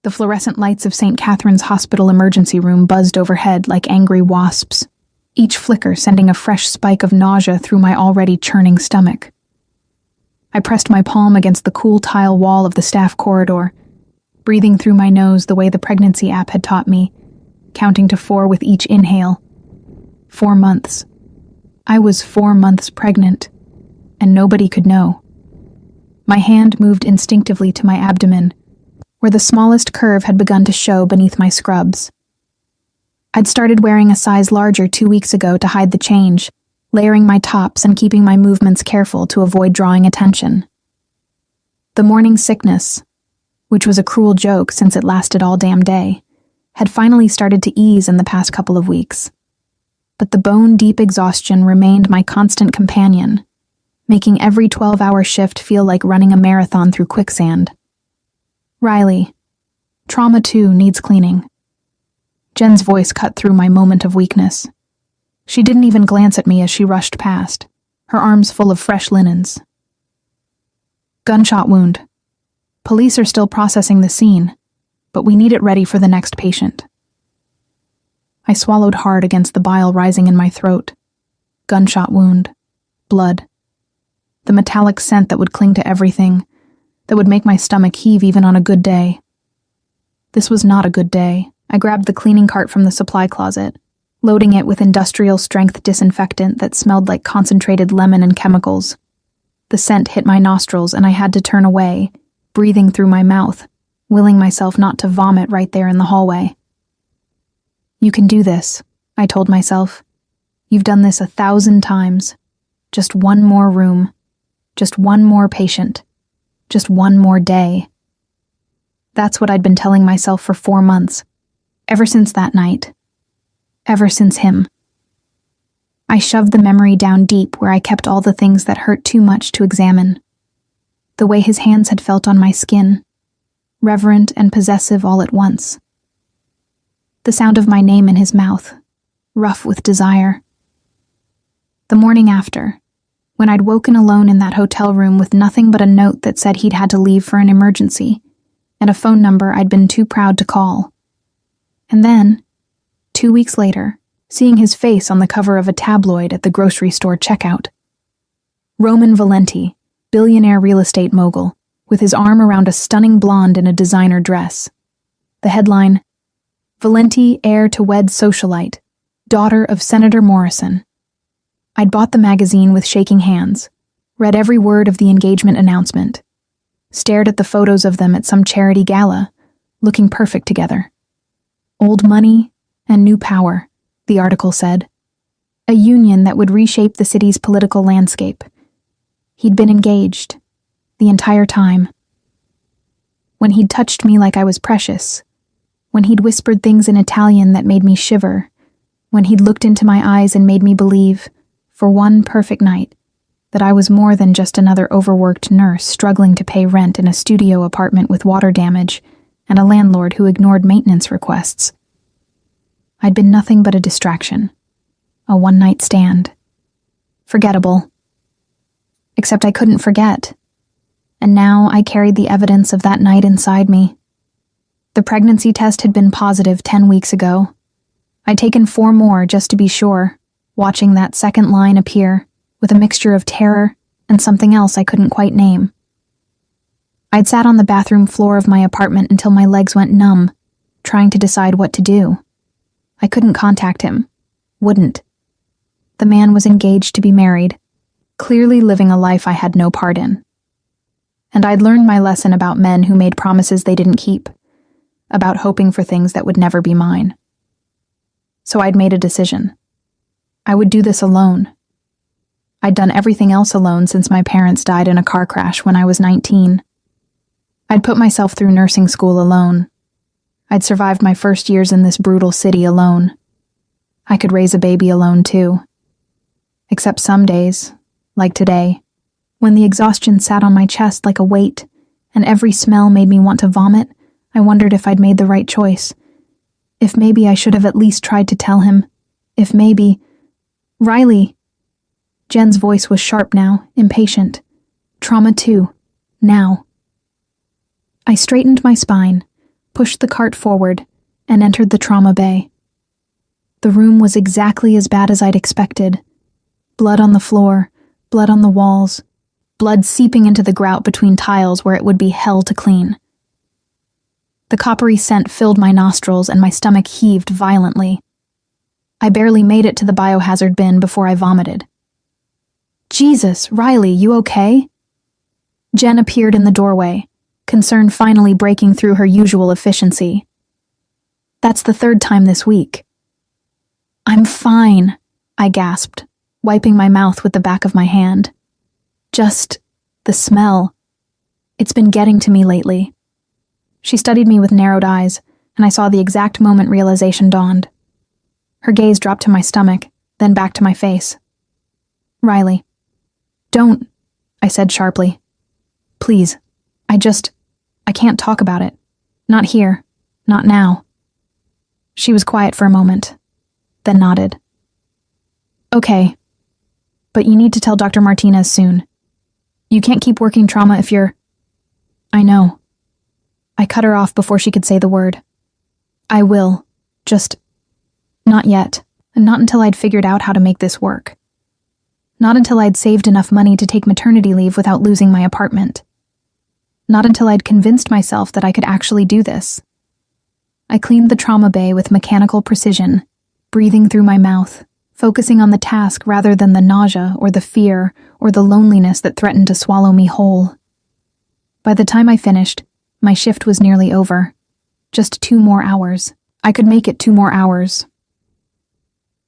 The fluorescent lights of St. Catherine's Hospital emergency room buzzed overhead like angry wasps, each flicker sending a fresh spike of nausea through my already churning stomach. I pressed my palm against the cool tile wall of the staff corridor, breathing through my nose the way the pregnancy app had taught me, counting to 4 with each inhale. 4 months. I was 4 months pregnant, and nobody could know. My hand moved instinctively to my abdomen, where the smallest curve had begun to show beneath my scrubs. I'd started wearing a size larger 2 weeks ago to hide the change, layering my tops and keeping my movements careful to avoid drawing attention. The morning sickness, which was a cruel joke since it lasted all damn day, had finally started to ease in the past couple of weeks. But the bone-deep exhaustion remained my constant companion, making every 12-hour shift feel like running a marathon through quicksand. Riley, trauma too needs cleaning. Jen's voice cut through my moment of weakness. She didn't even glance at me as she rushed past, her arms full of fresh linens. Gunshot wound. Police are still processing the scene, but we need it ready for the next patient. I swallowed hard against the bile rising in my throat. Gunshot wound. Blood. The metallic scent that would cling to everything, that would make my stomach heave even on a good day. This was not a good day. I grabbed the cleaning cart from the supply closet, loading it with industrial-strength disinfectant that smelled like concentrated lemon and chemicals. The scent hit my nostrils and I had to turn away, breathing through my mouth, willing myself not to vomit right there in the hallway. You can do this, I told myself. You've done this 1,000 times. Just one more room. Just one more patient. Just one more day. That's what I'd been telling myself for 4 months. Ever since that night. Ever since him. I shoved the memory down deep where I kept all the things that hurt too much to examine. The way his hands had felt on my skin. Reverent and possessive all at once. The sound of my name in his mouth. Rough with desire. The morning after, when I'd woken alone in that hotel room with nothing but a note that said he'd had to leave for an emergency, and a phone number I'd been too proud to call. And then, 2 weeks later, seeing his face on the cover of a tabloid at the grocery store checkout. Roman Valenti, billionaire real estate mogul, with his arm around a stunning blonde in a designer dress. The headline, Valenti, heir to wed socialite, daughter of Senator Morrison. I'd bought the magazine with shaking hands, read every word of the engagement announcement, stared at the photos of them at some charity gala, looking perfect together. Old money and new power, the article said. A union that would reshape the city's political landscape. He'd been engaged, the entire time. When he'd touched me like I was precious, when he'd whispered things in Italian that made me shiver, when he'd looked into my eyes and made me believe, for one perfect night, that I was more than just another overworked nurse struggling to pay rent in a studio apartment with water damage and a landlord who ignored maintenance requests. I'd been nothing but a distraction, a one-night stand. Forgettable. Except I couldn't forget, and now I carried the evidence of that night inside me. The pregnancy test had been positive 10 weeks ago. I'd taken 4 more just to be sure, watching that second line appear with a mixture of terror and something else I couldn't quite name. I'd sat on the bathroom floor of my apartment until my legs went numb, trying to decide what to do. I couldn't contact him. Wouldn't. The man was engaged to be married, clearly living a life I had no part in. And I'd learned my lesson about men who made promises they didn't keep, about hoping for things that would never be mine. So I'd made a decision. I would do this alone. I'd done everything else alone since my parents died in a car crash when I was 19. I'd put myself through nursing school alone. I'd survived my first years in this brutal city alone. I could raise a baby alone too. Except some days, like today, when the exhaustion sat on my chest like a weight, and every smell made me want to vomit, I wondered if I'd made the right choice. If maybe I should have at least tried to tell him. If maybe... Riley! Jen's voice was sharp now, impatient. Trauma too. Now. I straightened my spine, pushed the cart forward, and entered the trauma bay. The room was exactly as bad as I'd expected. Blood on the floor, blood on the walls, blood seeping into the grout between tiles where it would be hell to clean. The coppery scent filled my nostrils and my stomach heaved violently. I barely made it to the biohazard bin before I vomited. Jesus, Riley, you okay? Jen appeared in the doorway, concern finally breaking through her usual efficiency. That's the third time this week. I'm fine, I gasped, wiping my mouth with the back of my hand. Just the smell. It's been getting to me lately. She studied me with narrowed eyes, and I saw the exact moment realization dawned. Her gaze dropped to my stomach, then back to my face. Riley. Don't, I said sharply. Please, I can't talk about it. Not here. Not now. She was quiet for a moment, then nodded. Okay, but you need to tell Dr. Martinez soon. You can't keep working trauma if you're... I know. I cut her off before she could say the word. I will. Just... not yet, and not until I'd figured out how to make this work. Not until I'd saved enough money to take maternity leave without losing my apartment. Not until I'd convinced myself that I could actually do this. I cleaned the trauma bay with mechanical precision, breathing through my mouth, focusing on the task rather than the nausea or the fear or the loneliness that threatened to swallow me whole. By the time I finished, my shift was nearly over. Just 2 more hours. I could make it 2 more hours.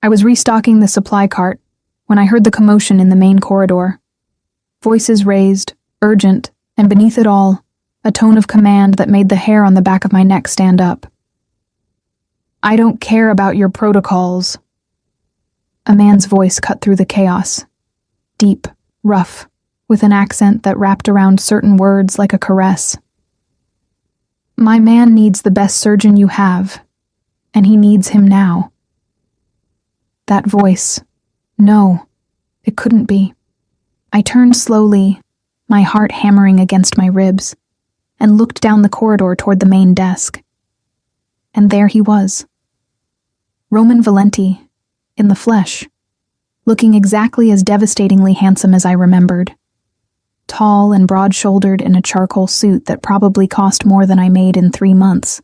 I was restocking the supply cart when I heard the commotion in the main corridor. Voices raised, urgent, and beneath it all, a tone of command that made the hair on the back of my neck stand up. I don't care about your protocols. A man's voice cut through the chaos. Deep, rough, with an accent that wrapped around certain words like a caress. My man needs the best surgeon you have, and he needs him now. That voice. No, it couldn't be. I turned slowly, my heart hammering against my ribs, and looked down the corridor toward the main desk. And there he was. Roman Valenti, in the flesh, looking exactly as devastatingly handsome as I remembered. Tall and broad-shouldered in a charcoal suit that probably cost more than I made in 3 months,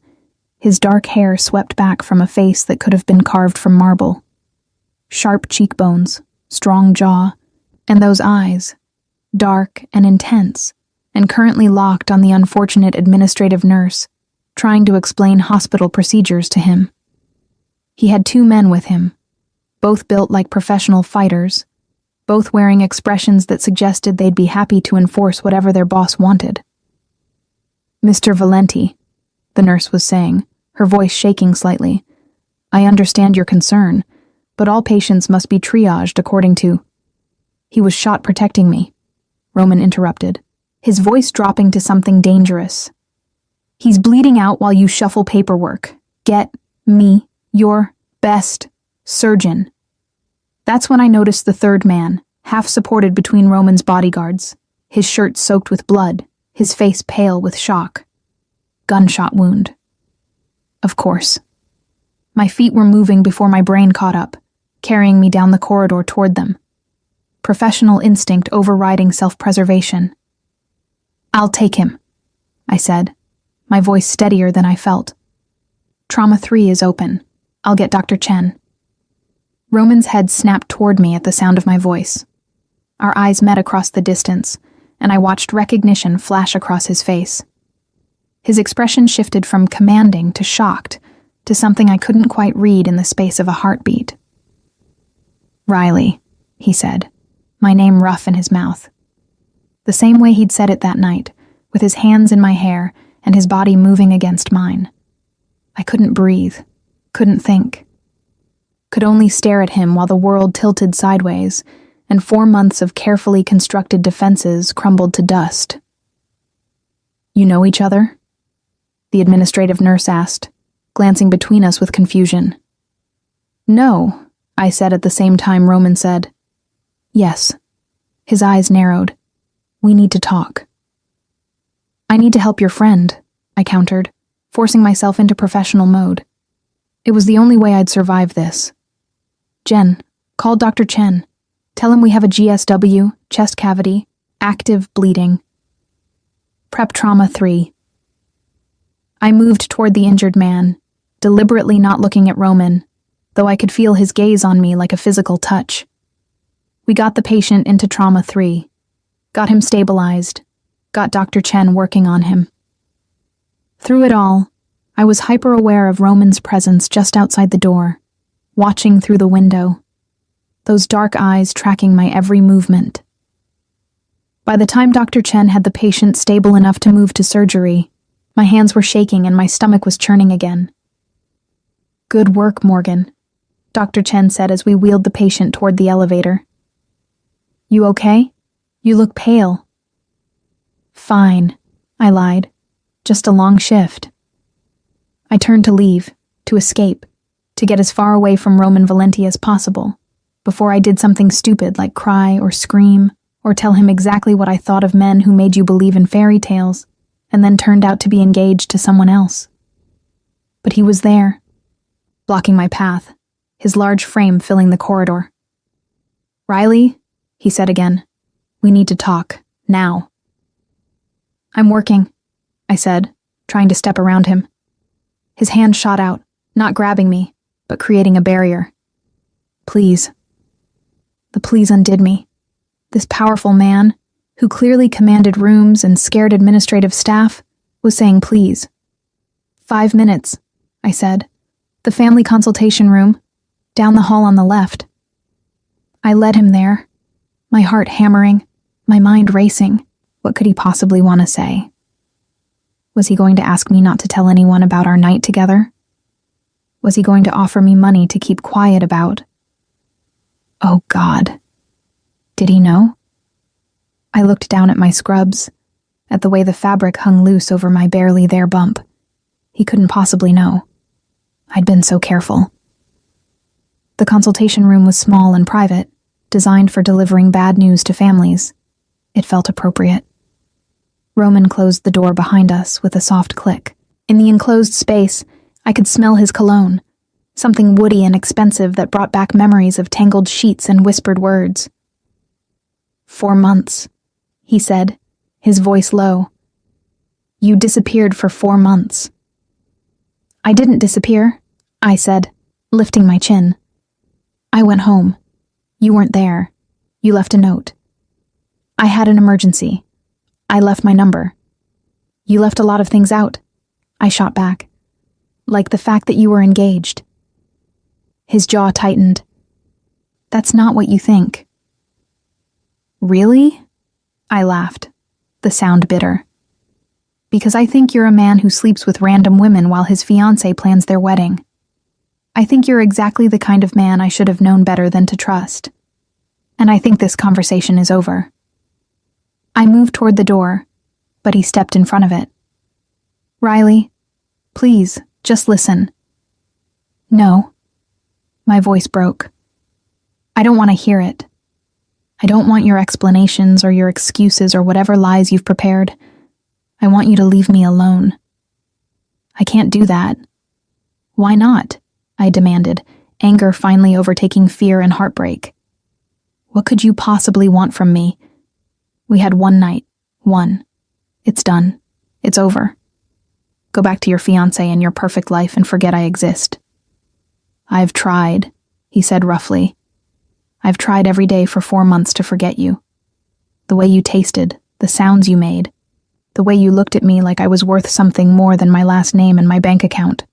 his dark hair swept back from a face that could have been carved from marble. Sharp cheekbones, strong jaw, and those eyes, dark and intense, and currently locked on the unfortunate administrative nurse, trying to explain hospital procedures to him. He had 2 men with him, both built like professional fighters, both wearing expressions that suggested they'd be happy to enforce whatever their boss wanted. Mr. Valenti, the nurse was saying, her voice shaking slightly. I understand your concern, but all patients must be triaged according to... He was shot protecting me, Roman interrupted, his voice dropping to something dangerous. He's bleeding out while you shuffle paperwork. Get me your best surgeon. That's when I noticed the 3rd man, half supported between Roman's bodyguards, his shirt soaked with blood, his face pale with shock. Gunshot wound. Of course. My feet were moving before my brain caught up, carrying me down the corridor toward them. Professional instinct overriding self-preservation. I'll take him, I said, my voice steadier than I felt. Trauma 3 is open. I'll get Dr. Chen. Roman's head snapped toward me at the sound of my voice. Our eyes met across the distance, and I watched recognition flash across his face. His expression shifted from commanding to shocked, to something I couldn't quite read in the space of a heartbeat. Riley, he said, my name rough in his mouth. The same way he'd said it that night, with his hands in my hair and his body moving against mine. I couldn't breathe, couldn't think. Could only stare at him while the world tilted sideways, and 4 months of carefully constructed defenses crumbled to dust. You know each other? The administrative nurse asked, glancing between us with confusion. No, I said at the same time Roman said. Yes. His eyes narrowed. We need to talk. I need to help your friend, I countered, forcing myself into professional mode. It was the only way I'd survive this. Jen, call Dr. Chen. Tell him we have a GSW, chest cavity, active bleeding. Prep trauma 3. I moved toward the injured man, deliberately not looking at Roman, though I could feel his gaze on me like a physical touch. We got the patient into trauma 3, got him stabilized, got Dr. Chen working on him. Through it all, I was hyper-aware of Roman's presence just outside the door, watching through the window, those dark eyes tracking my every movement. By the time Dr. Chen had the patient stable enough to move to surgery, my hands were shaking and my stomach was churning again. "Good work, Morgan," Dr. Chen said as we wheeled the patient toward the elevator. "You okay? You look pale." "Fine," I lied. "Just a long shift." I turned to leave, to escape, to get as far away from Roman Valenti as possible, before I did something stupid like cry or scream, or tell him exactly what I thought of men who made you believe in fairy tales, and then turned out to be engaged to someone else. But he was there, blocking my path, his large frame filling the corridor. "Riley," he said again, "we need to talk, now." "I'm working," I said, trying to step around him. His hand shot out, not grabbing me, but creating a barrier. "Please." The please undid me. This powerful man, who clearly commanded rooms and scared administrative staff, was saying please. "5 minutes," I said. "The family consultation room, down the hall on the left." I led him there, my heart hammering, my mind racing. What could he possibly want to say? Was he going to ask me not to tell anyone about our night together? Was he going to offer me money to keep quiet about? Oh God. Did he know? I looked down at my scrubs, at the way the fabric hung loose over my barely there bump. He couldn't possibly know. I'd been so careful. The consultation room was small and private, designed for delivering bad news to families. It felt appropriate. Roman closed the door behind us with a soft click. In the enclosed space, I could smell his cologne, something woody and expensive that brought back memories of tangled sheets and whispered words. 4 months, he said, his voice low. "You disappeared for 4 months." "I didn't disappear," I said, lifting my chin. "I went home. You weren't there. You left a note. I had an emergency. I left my number. You left a lot of things out," I shot back. "Like the fact that you were engaged." His jaw tightened. "That's not what you think." "Really?" I laughed, the sound bitter. "Because I think you're a man who sleeps with random women while his fiancée plans their wedding. I think you're exactly the kind of man I should have known better than to trust. And I think this conversation is over." I moved toward the door, but he stepped in front of it. "Riley, please, just listen." "No." My voice broke. "I don't want to hear it. I don't want your explanations or your excuses or whatever lies you've prepared. I want you to leave me alone." "I can't do that." "Why not?" I demanded, anger finally overtaking fear and heartbreak. "What could you possibly want from me? We had one night. One. It's done. It's over. Go back to your fiancé and your perfect life and forget I exist." "I've tried," he said roughly. "I've tried every day for 4 months to forget you. The way you tasted, the sounds you made, the way you looked at me like I was worth something more than my last name and my bank account.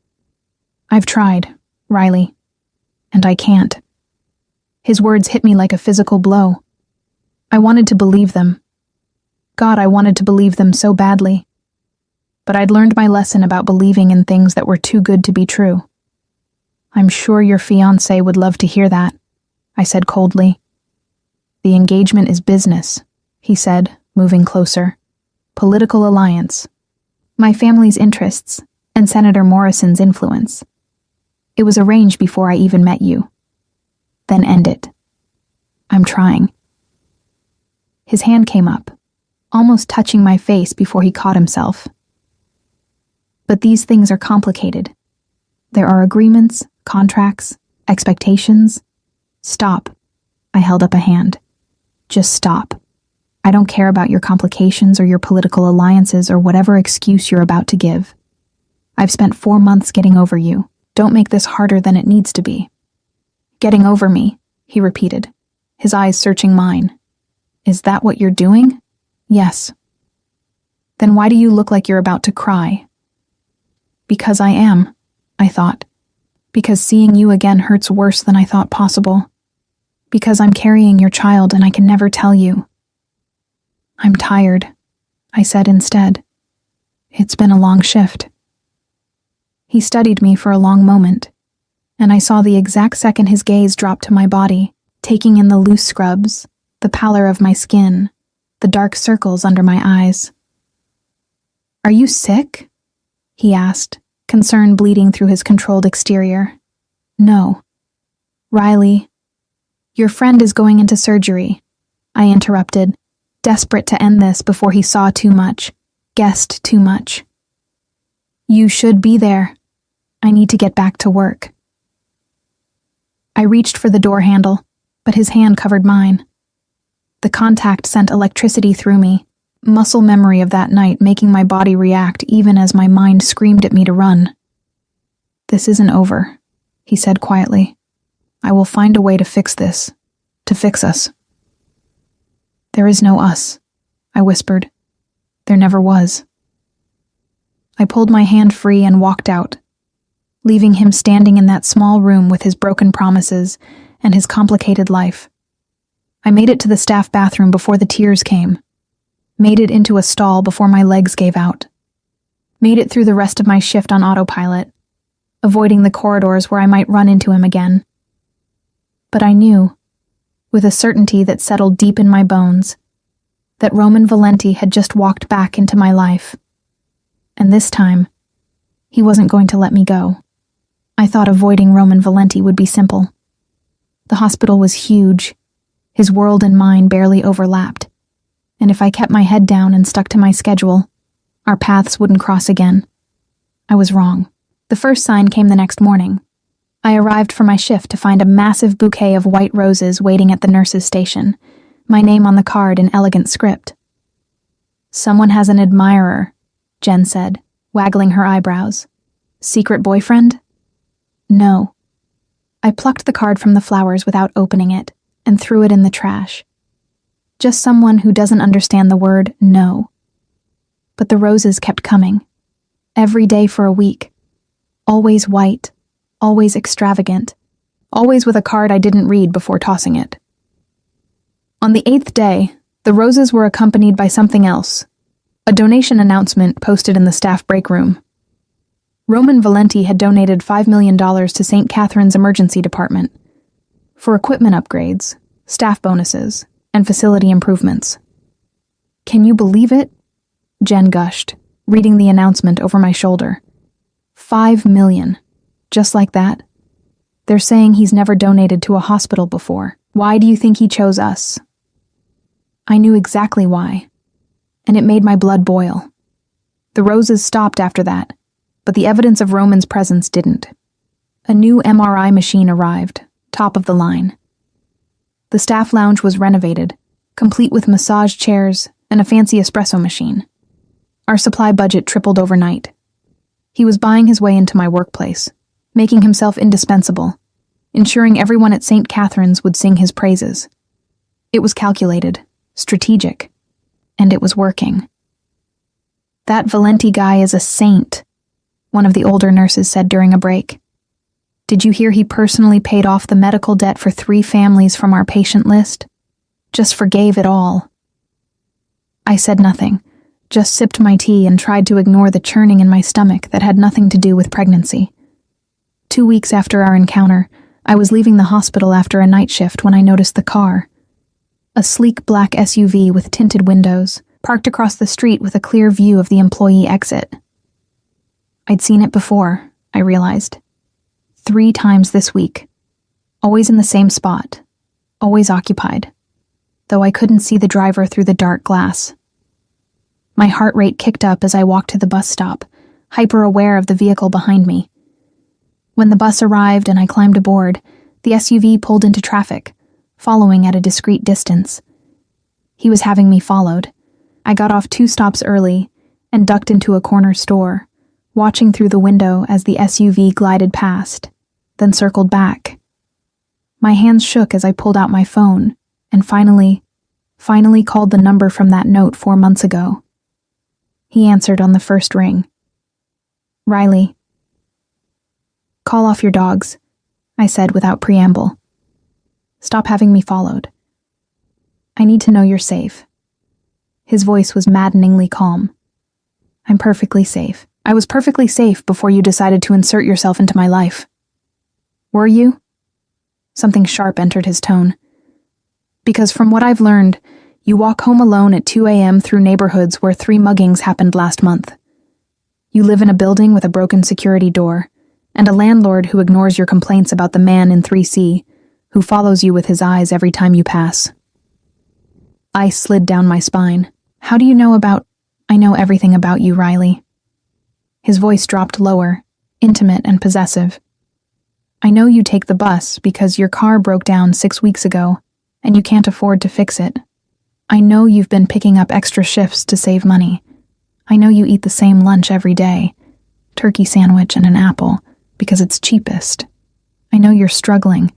I've tried, Riley, and I can't." His words hit me like a physical blow. I wanted to believe them. God, I wanted to believe them so badly. But I'd learned my lesson about believing in things that were too good to be true. "I'm sure your fiancé would love to hear that," I said coldly. "The engagement is business," he said, moving closer. "Political alliance. My family's interests, and Senator Morrison's influence. It was arranged before I even met you. Then end it. I'm trying." His hand came up, almost touching my face before he caught himself. But these things are complicated. There are agreements, contracts, expectations. Stop. I held up a hand. Just stop. I don't care about your complications or your political alliances or whatever excuse you're about to give. I've spent 4 months getting over you. Don't make this harder than it needs to be. Getting over me, he repeated, his eyes searching mine. Is that what you're doing? Yes. Then why do you look like you're about to cry? Because I am, I thought. Because seeing you again hurts worse than I thought possible. Because I'm carrying your child and I can never tell you. I'm tired, I said instead. It's been a long shift. He studied me for a long moment, and I saw the exact second his gaze dropped to my body, taking in the loose scrubs, the pallor of my skin, the dark circles under my eyes. Are you sick? He asked, concern bleeding through his controlled exterior. No. Riley, your friend is going into surgery, I interrupted, desperate to end this before he saw too much, guessed too much. You should be there. I need to get back to work. I reached for the door handle, but his hand covered mine. The contact sent electricity through me, muscle memory of that night making my body react even as my mind screamed at me to run. This isn't over, he said quietly. I will find a way to fix this, to fix us. There is no us, I whispered. There never was. I pulled my hand free and walked out, leaving him standing in that small room with his broken promises and his complicated life. I made it to the staff bathroom before the tears came, made it into a stall before my legs gave out, made it through the rest of my shift on autopilot, avoiding the corridors where I might run into him again. But I knew, with a certainty that settled deep in my bones, that Roman Valenti had just walked back into my life. And this time, he wasn't going to let me go. I thought avoiding Roman Valenti would be simple. The hospital was huge. His world and mine barely overlapped. And if I kept my head down and stuck to my schedule, our paths wouldn't cross again. I was wrong. The first sign came the next morning. I arrived for my shift to find a massive bouquet of white roses waiting at the nurse's station, my name on the card in elegant script. Someone has an admirer, Jen said, waggling her eyebrows. Secret boyfriend? No. I plucked the card from the flowers without opening it and threw it in the trash. Just someone who doesn't understand the word no. But the roses kept coming. Every day for a week. Always white. Always extravagant. Always with a card I didn't read before tossing it. On the 8th day, the roses were accompanied by something else. A donation announcement posted in the staff break room. Roman Valenti had donated $5 million to St. Catherine's Emergency Department for equipment upgrades, staff bonuses, and facility improvements. Can you believe it? Jen gushed, reading the announcement over my shoulder. $5 million. Just like that. They're saying he's never donated to a hospital before. Why do you think he chose us? I knew exactly why, and it made my blood boil. The roses stopped after that, but the evidence of Roman's presence didn't. A new MRI machine arrived, top of the line. The staff lounge was renovated, complete with massage chairs and a fancy espresso machine. Our supply budget tripled overnight. He was buying his way into my workplace, making himself indispensable, ensuring everyone at St. Catherine's would sing his praises. It was calculated, strategic, and it was working. That Valenti guy is a saint, one of the older nurses said during a break. Did you hear he personally paid off the medical debt for 3 families from our patient list? Just forgave it all. I said nothing, just sipped my tea and tried to ignore the churning in my stomach that had nothing to do with pregnancy. 2 weeks after our encounter, I was leaving the hospital after a night shift when I noticed the car. A sleek black SUV with tinted windows, parked across the street with a clear view of the employee exit. I'd seen it before, I realized. 3 times this week. Always in the same spot. Always occupied. Though I couldn't see the driver through the dark glass. My heart rate kicked up as I walked to the bus stop, hyper-aware of the vehicle behind me. When the bus arrived and I climbed aboard, the SUV pulled into traffic, following at a discreet distance. He was having me followed. I got off 2 stops early and ducked into a corner store, watching through the window as the SUV glided past, then circled back. My hands shook as I pulled out my phone and finally called the number from that note 4 months ago. He answered on the first ring. "Riley." "Call off your dogs," I said without preamble. "Stop having me followed. I need to know you're safe." His voice was maddeningly calm. "I'm perfectly safe. I was perfectly safe before you decided to insert yourself into my life." "Were you?" Something sharp entered his tone. "Because from what I've learned, you walk home alone at 2 a.m. through neighborhoods where 3 muggings happened last month. You live in a building with a broken security door, and a landlord who ignores your complaints about the man in 3C, who follows you with his eyes every time you pass." Ice slid down my spine. "How do you know about—" "I know everything about you, Riley." His voice dropped lower, intimate and possessive. "I know you take the bus because your car broke down 6 weeks ago, and you can't afford to fix it. I know you've been picking up extra shifts to save money. I know you eat the same lunch every day, turkey sandwich and an apple, because it's cheapest. I know you're struggling,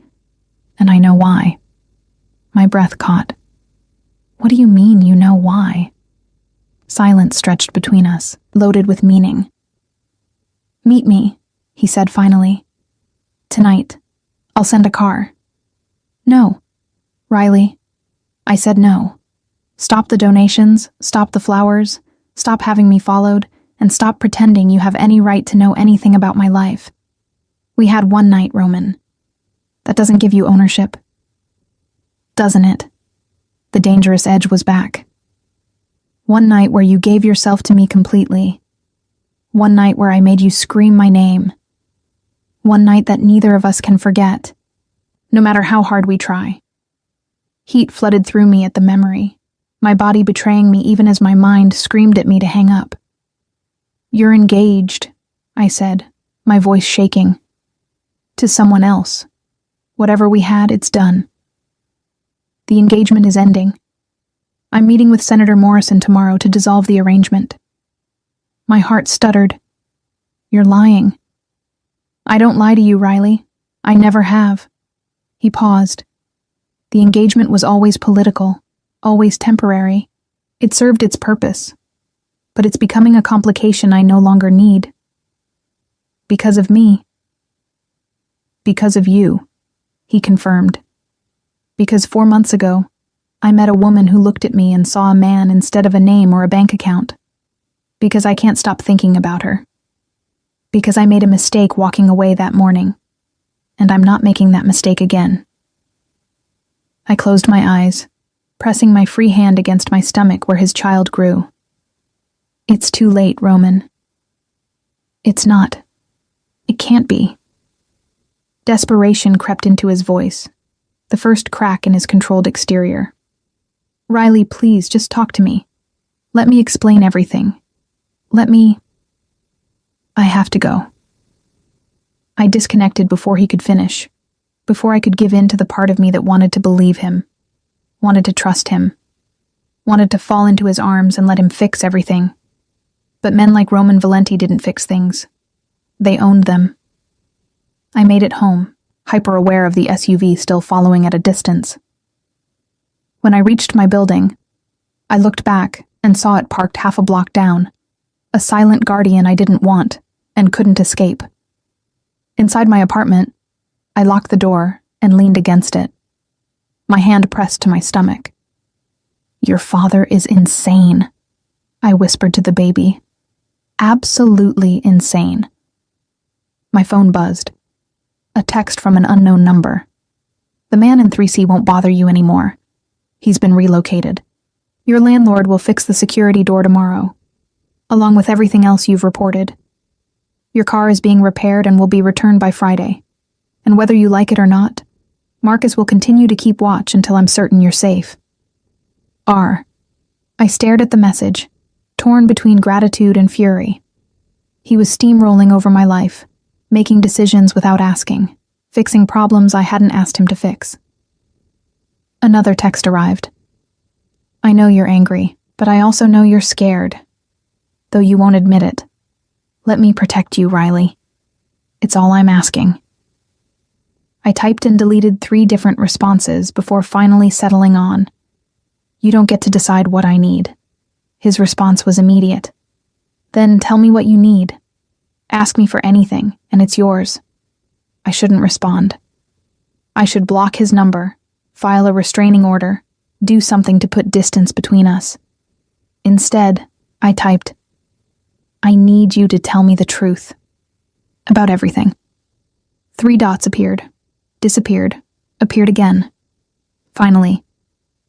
and I know why." My breath caught. "What do you mean you know why?" Silence stretched between us, loaded with meaning. "Meet me," he said finally. "Tonight. I'll send a car." "No, Riley." I said no. "Stop the donations, stop the flowers, stop having me followed, and stop pretending you have any right to know anything about my life. We had one night, Roman. That doesn't give you ownership. Doesn't it?" The dangerous edge was back. "One night where you gave yourself to me completely. One night where I made you scream my name. One night that neither of us can forget, no matter how hard we try." Heat flooded through me at the memory, my body betraying me even as my mind screamed at me to hang up. "You're engaged," I said, my voice shaking. "To someone else. Whatever we had, it's done. The engagement is ending. I'm meeting with Senator Morrison tomorrow to dissolve the arrangement." My heart stuttered. "You're lying." "I don't lie to you, Riley. I never have." He paused. "The engagement was always political, always temporary. It served its purpose. But it's becoming a complication I no longer need. Because of me." "Because of you," he confirmed. "Because 4 months ago, I met a woman who looked at me and saw a man instead of a name or a bank account. Because I can't stop thinking about her. Because I made a mistake walking away that morning, and I'm not making that mistake again." I closed my eyes, pressing my free hand against my stomach where his child grew. "It's too late, Roman." "It's not. It can't be." Desperation crept into his voice, the first crack in his controlled exterior. "Riley, please, just talk to me. Let me explain everything. I have to go." I disconnected before he could finish, before I could give in to the part of me that wanted to believe him, wanted to trust him, wanted to fall into his arms and let him fix everything. But men like Roman Valenti didn't fix things. They owned them. I made it home, hyper-aware of the SUV still following at a distance. When I reached my building, I looked back and saw it parked half a block down, a silent guardian I didn't want and couldn't escape. Inside my apartment, I locked the door and leaned against it, my hand pressed to my stomach. "Your father is insane," I whispered to the baby. "Absolutely insane." My phone buzzed. A text from an unknown number. "The man in 3C won't bother you anymore. He's been relocated. Your landlord will fix the security door tomorrow, along with everything else you've reported. Your car is being repaired and will be returned by Friday. And whether you like it or not, Marcus will continue to keep watch until I'm certain you're safe. R." I stared at the message, torn between gratitude and fury. He was steamrolling over my life, making decisions without asking, fixing problems I hadn't asked him to fix. Another text arrived. I know you're angry, but I also know you're scared, though you won't admit it. Let me protect you, Riley. It's all I'm asking. I typed and deleted 3 different responses before finally settling on, you don't get to decide what I need. His response was immediate. Then tell me what you need. Ask me for anything, and it's yours. I shouldn't respond. I should block his number, file a restraining order, do something to put distance between us. Instead, I typed, I need you to tell me the truth. About everything. 3 dots appeared, disappeared, appeared again. Finally,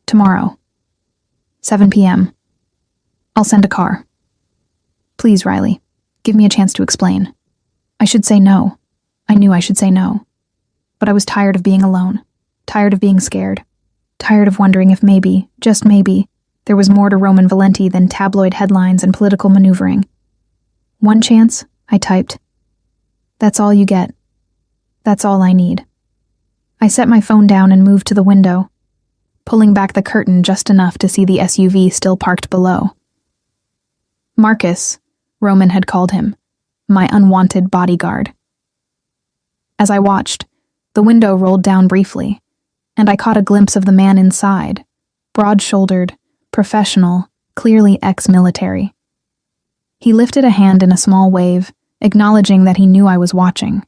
tomorrow, 7 p.m. I'll send a car. Please, Riley, give me a chance to explain. I should say no. I knew I should say no. But I was tired of being alone, tired of being scared, tired of wondering if maybe, just maybe, there was more to Roman Valenti than tabloid headlines and political maneuvering. One chance, I typed. That's all you get. That's all I need. I set my phone down and moved to the window, pulling back the curtain just enough to see the SUV still parked below. Marcus, Roman had called him, my unwanted bodyguard. As I watched, the window rolled down briefly, and I caught a glimpse of the man inside, broad-shouldered, professional, clearly ex-military. He lifted a hand in a small wave, acknowledging that he knew I was watching.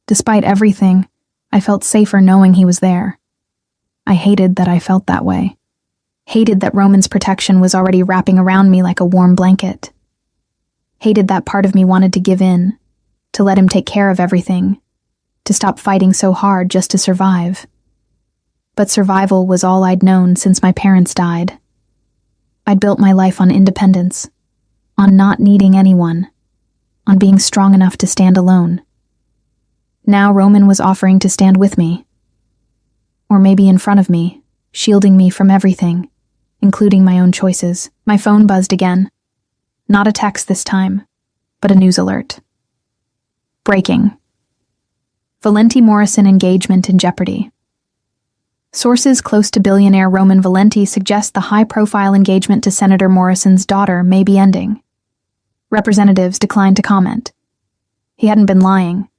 Despite everything, I felt safer knowing he was there. I hated that I felt that way. Hated that Roman's protection was already wrapping around me like a warm blanket. Hated that part of me wanted to give in, to let him take care of everything, to stop fighting so hard just to survive. But survival was all I'd known since my parents died. I'd built my life on independence, on not needing anyone, on being strong enough to stand alone. Now Roman was offering to stand with me, or maybe in front of me, shielding me from everything, including my own choices. My phone buzzed again. Not a text this time, but a news alert. Breaking. Valenti Morrison engagement in jeopardy. Sources close to billionaire Roman Valenti suggest the high-profile engagement to Senator Morrison's daughter may be ending. Representatives declined to comment. He hadn't been lying.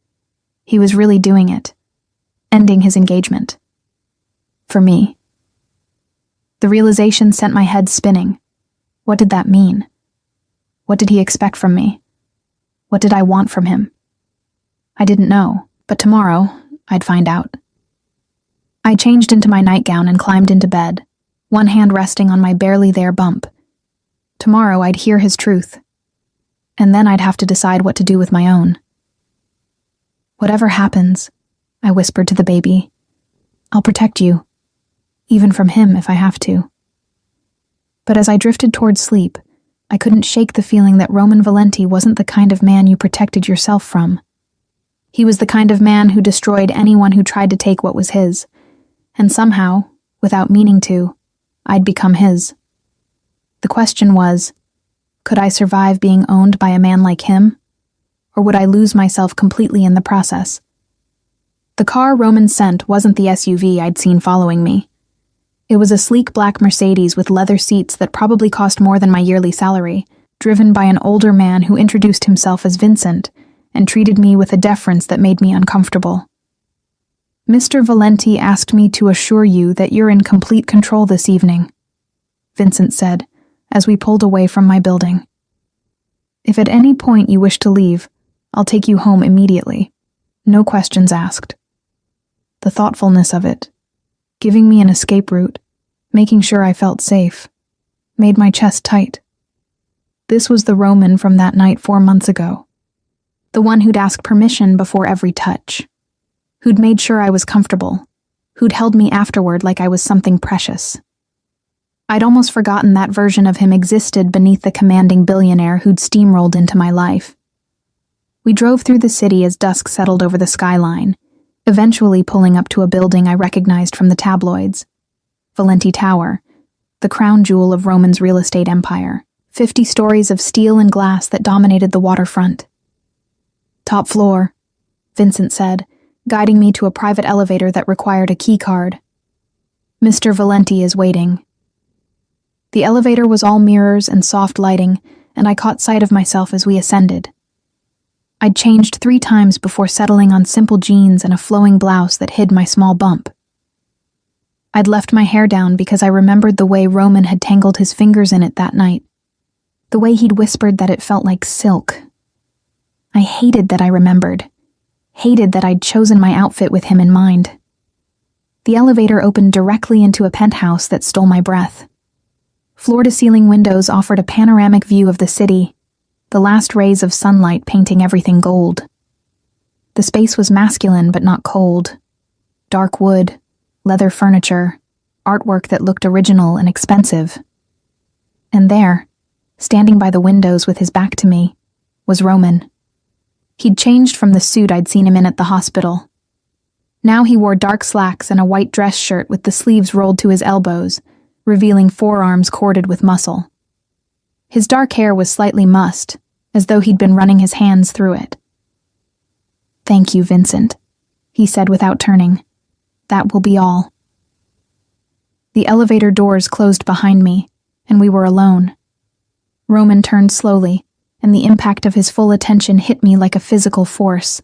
He was really doing it, ending his engagement. For me. The realization sent my head spinning. What did that mean? What did he expect from me? What did I want from him? I didn't know, but tomorrow, I'd find out. I changed into my nightgown and climbed into bed, one hand resting on my barely there bump. Tomorrow I'd hear his truth, and then I'd have to decide what to do with my own. Whatever happens, I whispered to the baby, I'll protect you, even from him if I have to. But as I drifted towards sleep, I couldn't shake the feeling that Roman Valenti wasn't the kind of man you protected yourself from. He was the kind of man who destroyed anyone who tried to take what was his, and somehow, without meaning to, I'd become his. The question was, could I survive being owned by a man like him? Or would I lose myself completely in the process? The car Roman sent wasn't the SUV I'd seen following me. It was a sleek black Mercedes with leather seats that probably cost more than my yearly salary, driven by an older man who introduced himself as Vincent and treated me with a deference that made me uncomfortable. Mr. Valenti asked me to assure you that you're in complete control this evening, Vincent said, as we pulled away from my building. If at any point you wish to leave, I'll take you home immediately. No questions asked. The thoughtfulness of it, giving me an escape route, making sure I felt safe, made my chest tight. This was the Roman from that night 4 months ago. The one who'd ask permission before every touch. Who'd made sure I was comfortable. Who'd held me afterward like I was something precious. I'd almost forgotten that version of him existed beneath the commanding billionaire who'd steamrolled into my life. We drove through the city as dusk settled over the skyline, eventually pulling up to a building I recognized from the tabloids. Valenti Tower, the crown jewel of Roman's real estate empire, 50 stories of steel and glass that dominated the waterfront. "Top floor," Vincent said, guiding me to a private elevator that required a key card. "Mr. Valenti is waiting." The elevator was all mirrors and soft lighting, and I caught sight of myself as we ascended. I'd changed 3 times before settling on simple jeans and a flowing blouse that hid my small bump. I'd left my hair down because I remembered the way Roman had tangled his fingers in it that night, the way he'd whispered that it felt like silk. I hated that I remembered, hated that I'd chosen my outfit with him in mind. The elevator opened directly into a penthouse that stole my breath. Floor-to-ceiling windows offered a panoramic view of the city, the last rays of sunlight painting everything gold. The space was masculine but not cold. Dark wood, leather furniture, artwork that looked original and expensive. And there, standing by the windows with his back to me, was Roman. He'd changed from the suit I'd seen him in at the hospital. Now he wore dark slacks and a white dress shirt with the sleeves rolled to his elbows, revealing forearms corded with muscle. His dark hair was slightly mussed, as though he'd been running his hands through it. "Thank you, Vincent," he said without turning. "That will be all." The elevator doors closed behind me, and we were alone. Roman turned slowly, and the impact of his full attention hit me like a physical force.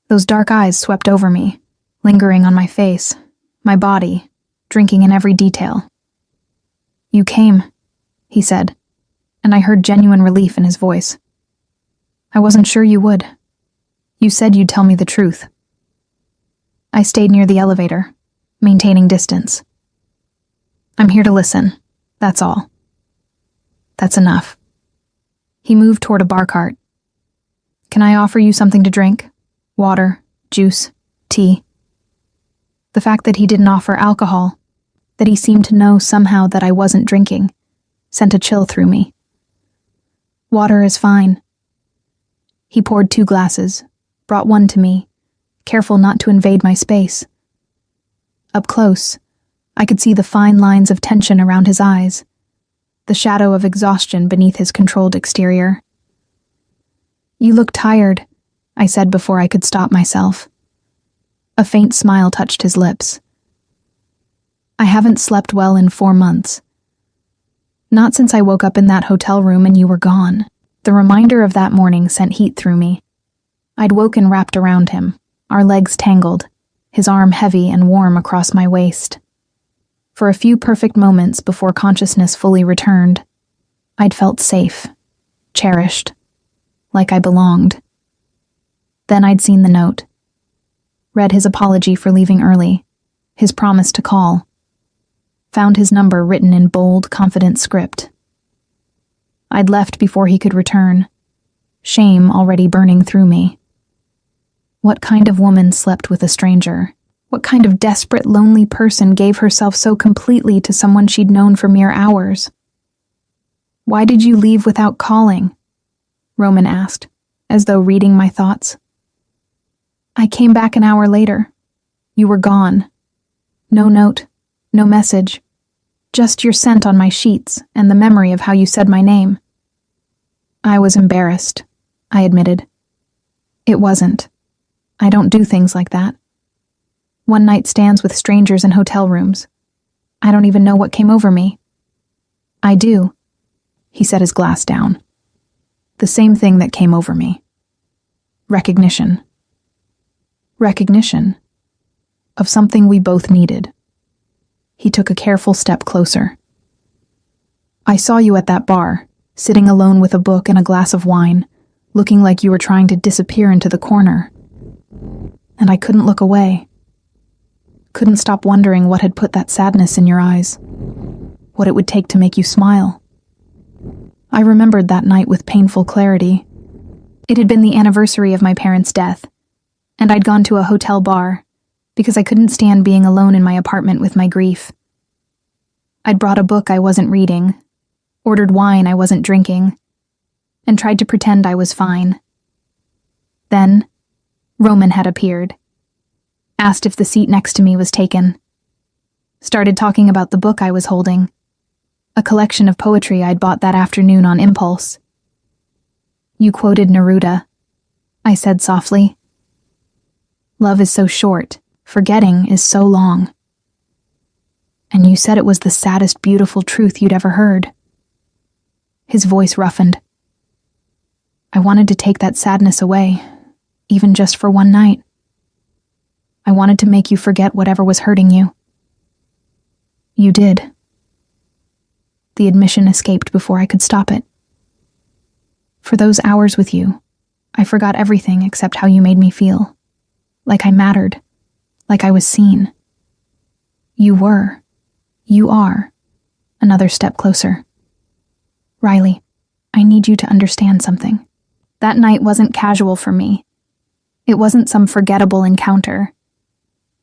Those dark eyes swept over me, lingering on my face, my body, drinking in every detail. "You came," he said, and I heard genuine relief in his voice. "I wasn't sure you would. You said you'd tell me the truth." I stayed near the elevator, maintaining distance. "I'm here to listen, that's all." "That's enough." He moved toward a bar cart. "Can I offer you something to drink? Water, juice, tea?" The fact that he didn't offer alcohol, that he seemed to know somehow that I wasn't drinking, sent a chill through me. "Water is fine." He poured 2 glasses, brought one to me, careful not to invade my space. Up close, I could see the fine lines of tension around his eyes, the shadow of exhaustion beneath his controlled exterior. "You look tired," I said before I could stop myself. A faint smile touched his lips. "I haven't slept well in 4 months. Not since I woke up in that hotel room and you were gone." The reminder of that morning sent heat through me. I'd woken wrapped around him, our legs tangled, his arm heavy and warm across my waist. For a few perfect moments before consciousness fully returned, I'd felt safe, cherished, like I belonged. Then I'd seen the note, read his apology for leaving early, his promise to call, found his number written in bold, confident script. I'd left before he could return, shame already burning through me. What kind of woman slept with a stranger? What kind of desperate, lonely person gave herself so completely to someone she'd known for mere hours? "Why did you leave without calling?" Roman asked, as though reading my thoughts. "I came back an hour later. You were gone. No note, no message. Just your scent on my sheets and the memory of how you said my name." I was embarrassed, I admitted. "It wasn't. I don't do things like that. One-night stands with strangers in hotel rooms. I don't even know what came over me." "I do." He set his glass down. "The same thing that came over me. Recognition. Recognition of something we both needed." He took a careful step closer. "I saw you at that bar, sitting alone with a book and a glass of wine, looking like you were trying to disappear into the corner. And I couldn't look away. Couldn't stop wondering what had put that sadness in your eyes, what it would take to make you smile. I remembered that night with painful clarity. It had been the anniversary of my parents' death, and I'd gone to a hotel bar because I couldn't stand being alone in my apartment with my grief. I'd brought a book I wasn't reading, ordered wine I wasn't drinking, and tried to pretend I was fine. Then, Roman had appeared, asked if the seat next to me was taken, started talking about the book I was holding, a collection of poetry I'd bought that afternoon on impulse. You quoted Neruda, I said softly. Love is so short, forgetting is so long. And you said it was the saddest, beautiful truth you'd ever heard. His voice roughened. I wanted to take that sadness away, even just for one night. I wanted to make you forget whatever was hurting you. You did. The admission escaped before I could stop it. For those hours with you, I forgot everything except how you made me feel. Like I mattered. Like I was seen. You were. You are. Another step closer. Riley, I need you to understand something. That night wasn't casual for me. It wasn't some forgettable encounter.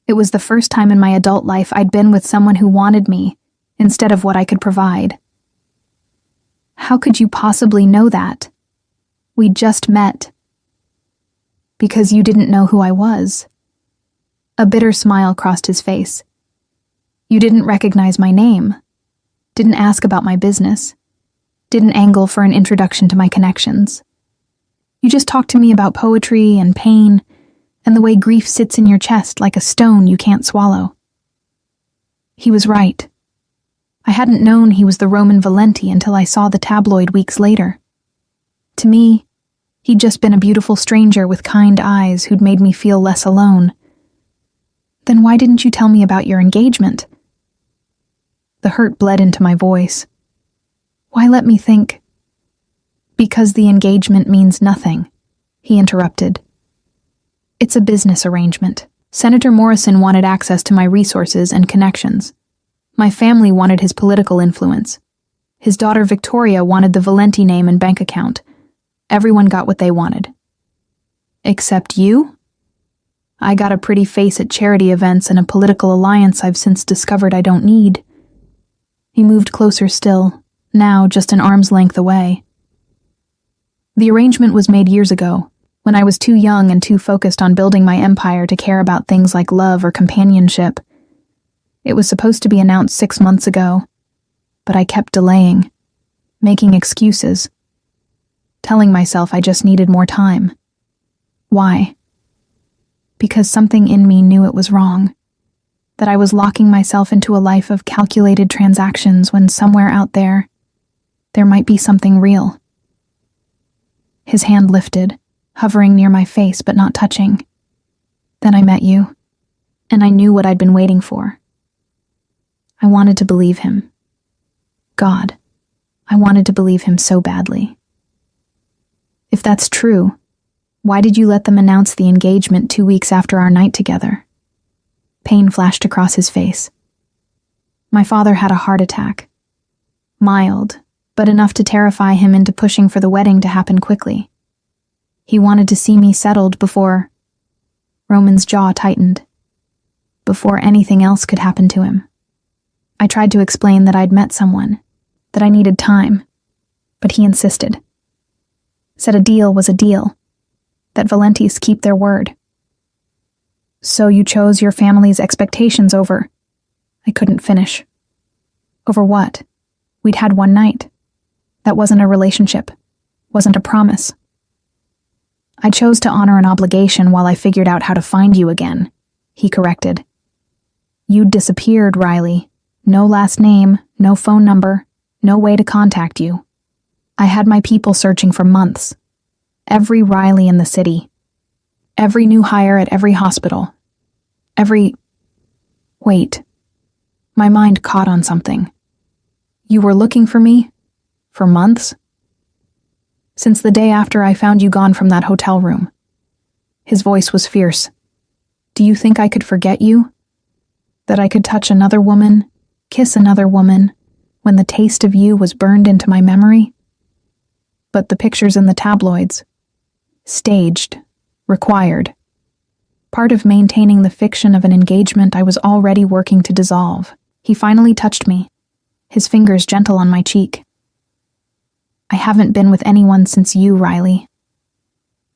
It was the first time in my adult life I'd been with someone who wanted me instead of what I could provide. How could you possibly know that? We just met. Because you didn't know who I was. A bitter smile crossed his face. You didn't recognize my name. Didn't ask about my business. Didn't angle for an introduction to my connections. You just talked to me about poetry and pain and the way grief sits in your chest like a stone you can't swallow. He was right. I hadn't known he was the Roman Valenti until I saw the tabloid weeks later. To me, he'd just been a beautiful stranger with kind eyes who'd made me feel less alone. Then why didn't you tell me about your engagement? The hurt bled into my voice. Why let me think? Because the engagement means nothing, he interrupted. It's a business arrangement. Senator Morrison wanted access to my resources and connections. My family wanted his political influence. His daughter Victoria wanted the Valenti name and bank account. Everyone got what they wanted. Except you? I got a pretty face at charity events and a political alliance I've since discovered I don't need. He moved closer still, now just an arm's length away. The arrangement was made years ago, when I was too young and too focused on building my empire to care about things like love or companionship. It was supposed to be announced 6 months ago, but I kept delaying, making excuses, telling myself I just needed more time. Why? Because something in me knew it was wrong, that I was locking myself into a life of calculated transactions when somewhere out there might be something real. His hand lifted, hovering near my face but not touching. Then I met you, and I knew what I'd been waiting for. I wanted to believe him. God, I wanted to believe him so badly. If that's true, why did you let them announce the engagement 2 weeks after our night together? Pain flashed across his face. My father had a heart attack. Mild, but enough to terrify him into pushing for the wedding to happen quickly. He wanted to see me settled before... Roman's jaw tightened. Before anything else could happen to him. I tried to explain that I'd met someone, that I needed time, but he insisted. Said a deal was a deal, that Valentis keep their word. So you chose your family's expectations over... I couldn't finish. Over what? We'd had one night. That wasn't a relationship, wasn't a promise. I chose to honor an obligation while I figured out how to find you again, he corrected. You'd disappeared, Riley. No last name, no phone number, no way to contact you. I had my people searching for months. Every Riley in the city. Every new hire at every hospital. Wait. My mind caught on something. You were looking for me? For months? Since the day after I found you gone from that hotel room. His voice was fierce. Do you think I could forget you? That I could touch another woman, kiss another woman, when the taste of you was burned into my memory? But the pictures in the tabloids. Staged. Required. Part of maintaining the fiction of an engagement I was already working to dissolve. He finally touched me, his fingers gentle on my cheek. I haven't been with anyone since you, Riley.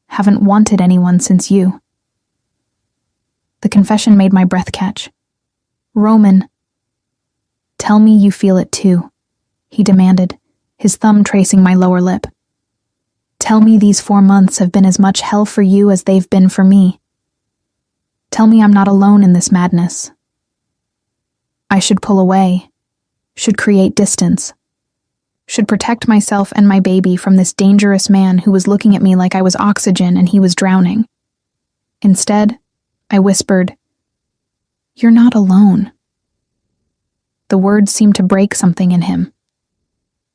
Haven't wanted anyone since you. The confession made my breath catch. Roman. Tell me you feel it too, he demanded, his thumb tracing my lower lip. Tell me these 4 months have been as much hell for you as they've been for me. Tell me I'm not alone in this madness. I should pull away, should create distance, should protect myself and my baby from this dangerous man who was looking at me like I was oxygen and he was drowning. Instead, I whispered, "You're not alone." The words seemed to break something in him.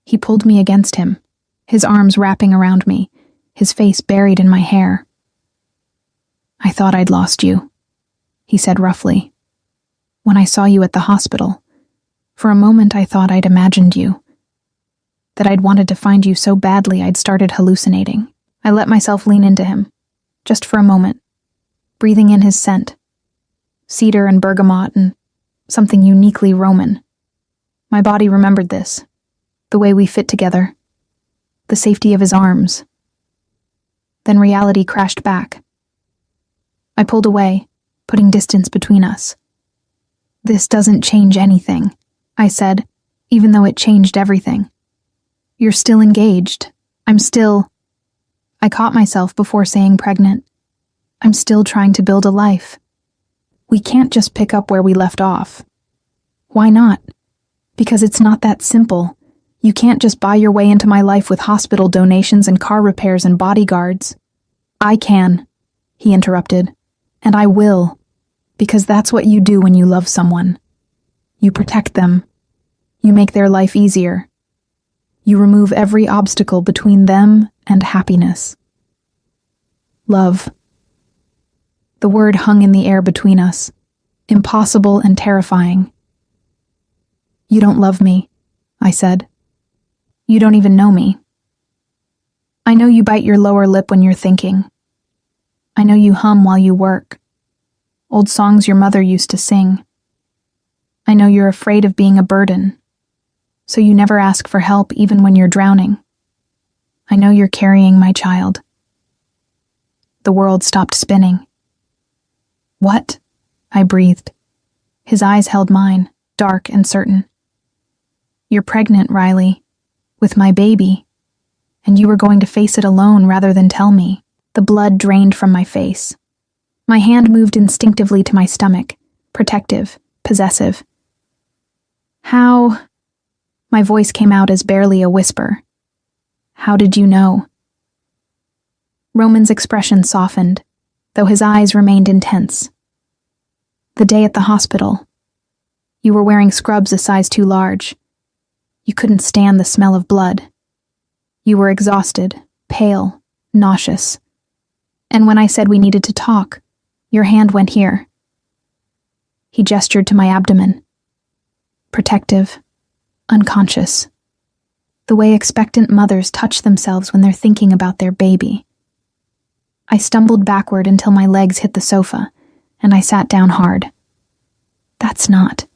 He pulled me against him, his arms wrapping around me, his face buried in my hair. "I thought I'd lost you," he said roughly. "When I saw you at the hospital, for a moment I thought I'd imagined you, that I'd wanted to find you so badly I'd started hallucinating." I let myself lean into him, just for a moment, breathing in his scent, cedar and bergamot and something uniquely Roman. My body remembered this, the way we fit together, the safety of his arms. Then reality crashed back. I pulled away, putting distance between us. "This doesn't change anything," I said, even though it changed everything. "You're still engaged. I'm still—" I caught myself before saying pregnant. "I'm still trying to build a life. We can't just pick up where we left off." "Why not?" "Because it's not that simple. You can't just buy your way into my life with hospital donations and car repairs and bodyguards." "I can," he interrupted, "and I will, because that's what you do when you love someone. You protect them. You make their life easier. You remove every obstacle between them and happiness." Love. The word hung in the air between us, impossible and terrifying. "You don't love me," I said. "You don't even know me. I know you bite your lower lip when you're thinking. I know you hum while you work. Old songs your mother used to sing. I know you're afraid of being a burden, so you never ask for help even when you're drowning. I know you're carrying my child." The world stopped spinning. "What?" I breathed. His eyes held mine, dark and certain. "You're pregnant, Riley, with my baby, and you were going to face it alone rather than tell me." The blood drained from my face. My hand moved instinctively to my stomach, protective, possessive. "How?" My voice came out as barely a whisper. "How did you know?" Roman's expression softened, though his eyes remained intense. "The day at the hospital. You were wearing scrubs a size too large. You couldn't stand the smell of blood. You were exhausted, pale, nauseous. And when I said we needed to talk, your hand went here." He gestured to my abdomen. Protective, unconscious. The way expectant mothers touch themselves when they're thinking about their baby. I stumbled backward until my legs hit the sofa, and I sat down hard. "That's not.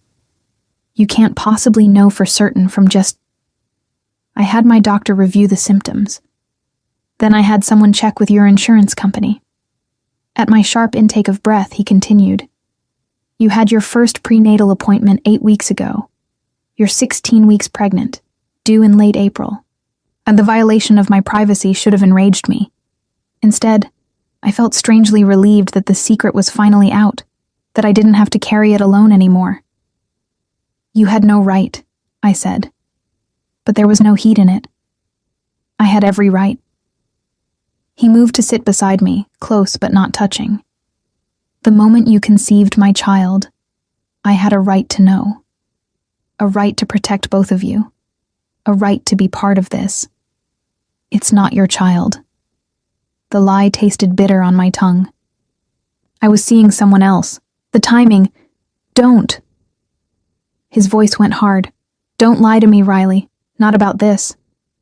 You can't possibly know for certain from just—" I had my doctor review the symptoms. Then I had someone check with your insurance company. At my sharp intake of breath, he continued. "You had your first prenatal appointment 8 weeks ago. You're 16 weeks pregnant, due in late April. And the violation of my privacy should have enraged me. Instead, I felt strangely relieved that the secret was finally out, that I didn't have to carry it alone anymore." "You had no right," I said. "But there was no heat in it. I had every right." He moved to sit beside me, close but not touching. "The moment you conceived my child, I had a right to know. A right to protect both of you. A right to be part of this. It's not your child." The lie tasted bitter on my tongue. "I was seeing someone else. The timing— Don't!" His voice went hard. "Don't lie to me, Riley. Not about this.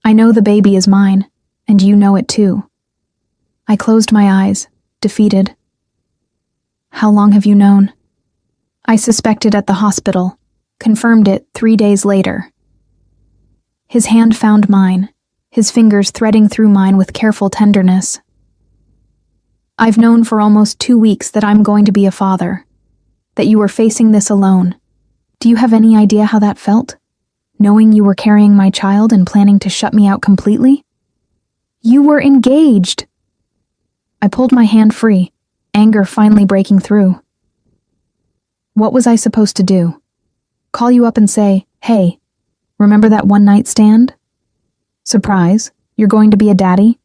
I know the baby is mine, and you know it too." I closed my eyes, defeated. "How long have you known?" "I suspected at the hospital. Confirmed it 3 days later." His hand found mine, his fingers threading through mine with careful tenderness. "I've known for almost 2 weeks that I'm going to be a father, that you were facing this alone. Do you have any idea how that felt? knowing you were carrying my child and planning to shut me out completely? You were engaged! I pulled my hand free, anger finally breaking through. What was I supposed to do? Call you up and say, "Hey, remember that one-night stand? Surprise, you're going to be a daddy?"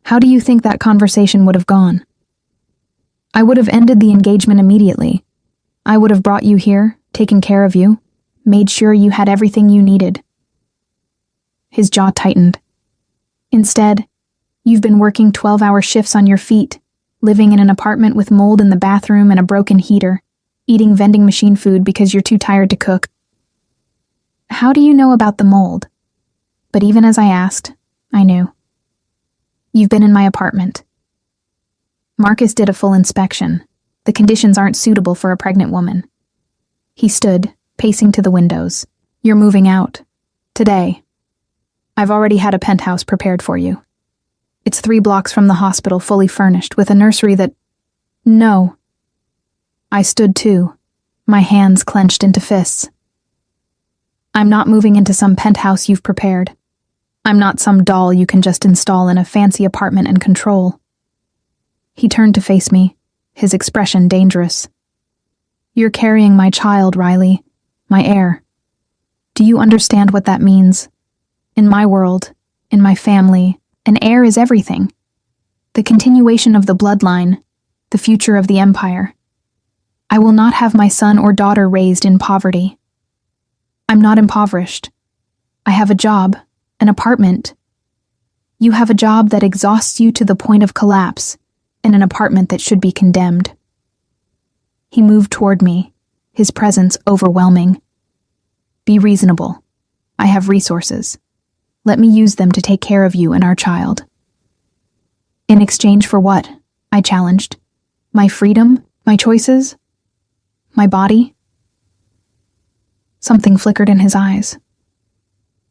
How do you think that conversation would have gone? I would have ended the engagement immediately. I would have brought you here, taken care of you, made sure you had everything you needed. His jaw tightened. Instead, you've been working 12-hour shifts on your feet, living in an apartment with mold in the bathroom and a broken heater, eating vending machine food because you're too tired to cook. How do you know about the mold? But even as I asked, I knew. You've been in my apartment. Marcus did a full inspection. The conditions aren't suitable for a pregnant woman. He stood, pacing to the windows. You're moving out. Today. I've already had a penthouse prepared for you. It's 3 blocks from the hospital, fully furnished, with a nursery that... No. I stood too, my hands clenched into fists. I'm not moving into some penthouse you've prepared. I'm not some doll you can just install in a fancy apartment and control. He turned to face me, his expression dangerous. You're carrying my child, Riley, my heir. Do you understand what that means? In my world, in my family, an heir is everything. The continuation of the bloodline, the future of the empire. I will not have my son or daughter raised in poverty. I'm not impoverished. I have a job, an apartment. You have a job that exhausts you to the point of collapse, and an apartment that should be condemned. He moved toward me, his presence overwhelming. Be reasonable. I have resources. Let me use them to take care of you and our child. In exchange for what? I challenged. My freedom? My choices? My body? Something flickered in his eyes.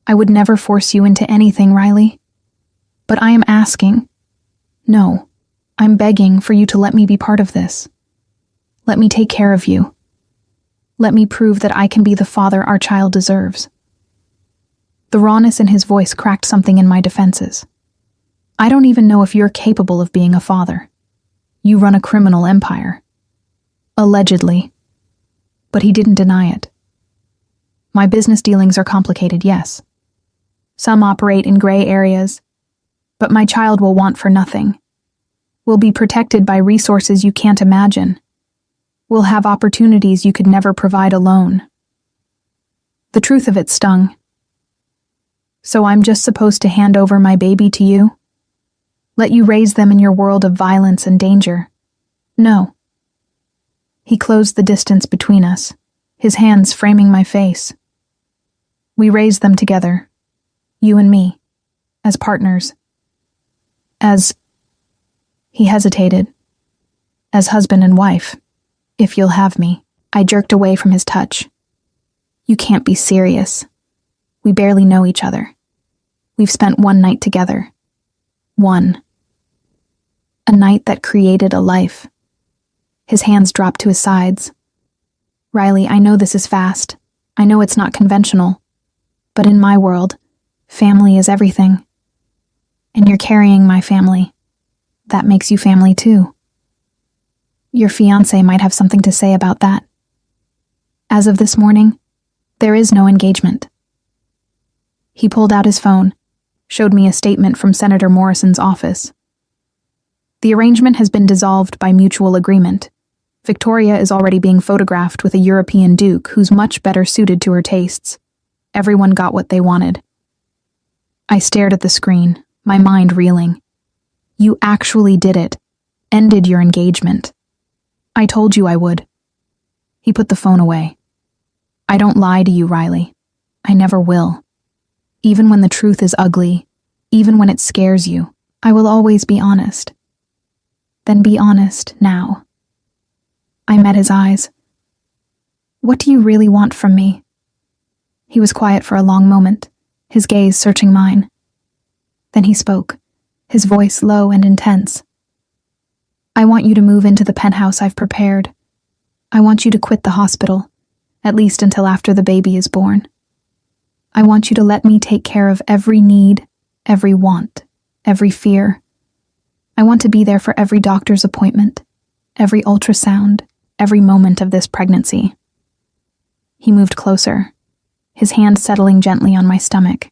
I would never force you into anything, Riley. But I am asking. No. I'm begging for you to let me be part of this. Let me take care of you. Let me prove that I can be the father our child deserves. The rawness in his voice cracked something in my defenses. I don't even know if you're capable of being a father. You run a criminal empire. Allegedly. But he didn't deny it. My business dealings are complicated, yes. Some operate in gray areas, but my child will want for nothing. Will be protected by resources you can't imagine. Will have opportunities you could never provide alone. The truth of it stung. So I'm just supposed to hand over my baby to you? Let you raise them in your world of violence and danger? No. He closed the distance between us, his hands framing my face. We raised them together, you and me, as partners. He hesitated. As husband and wife, if you'll have me. I jerked away from his touch. You can't be serious. We barely know each other. We've spent one night together. One. A night that created a life. His hands dropped to his sides. Riley, I know this is fast. I know it's not conventional. But in my world, family is everything. And you're carrying my family. That makes you family too. Your fiancé might have something to say about that. As of this morning, there is no engagement. He pulled out his phone, showed me a statement from Senator Morrison's office. The arrangement has been dissolved by mutual agreement. Victoria is already being photographed with a European duke who's much better suited to her tastes. Everyone got what they wanted. I stared at the screen, my mind reeling. You actually did it. Ended your engagement. I told you I would. He put the phone away. I don't lie to you, Riley. I never will. Even when the truth is ugly, even when it scares you, I will always be honest. Then be honest now. I met his eyes. What do you really want from me? He was quiet for a long moment, his gaze searching mine. Then he spoke, his voice low and intense. I want you to move into the penthouse I've prepared. I want you to quit the hospital, at least until after the baby is born. I want you to let me take care of every need, every want, every fear. I want to be there for every doctor's appointment, every ultrasound, every moment of this pregnancy." He moved closer, his hand settling gently on my stomach.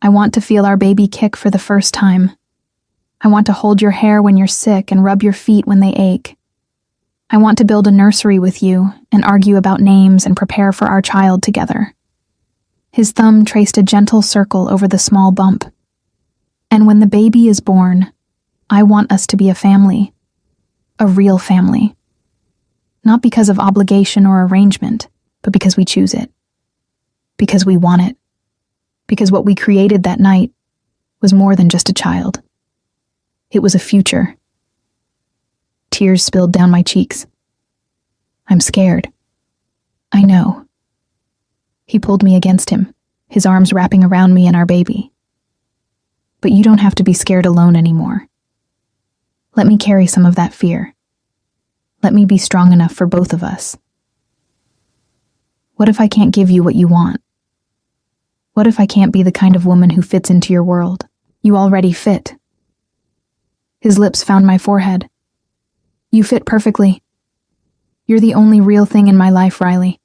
"I want to feel our baby kick for the first time. I want to hold your hair when you're sick and rub your feet when they ache. I want to build a nursery with you and argue about names and prepare for our child together." His thumb traced a gentle circle over the small bump. "And when the baby is born, I want us to be a family. A real family. Not because of obligation or arrangement, but because we choose it. Because we want it. Because what we created that night was more than just a child. It was a future." Tears spilled down my cheeks. "I'm scared." "I know." He pulled me against him, his arms wrapping around me and our baby. "But you don't have to be scared alone anymore. Let me carry some of that fear. Let me be strong enough for both of us. What if I can't give you what you want? What if I can't be the kind of woman who fits into your world? You already fit." His lips found my forehead. "You fit perfectly. You're the only real thing in my life, Riley.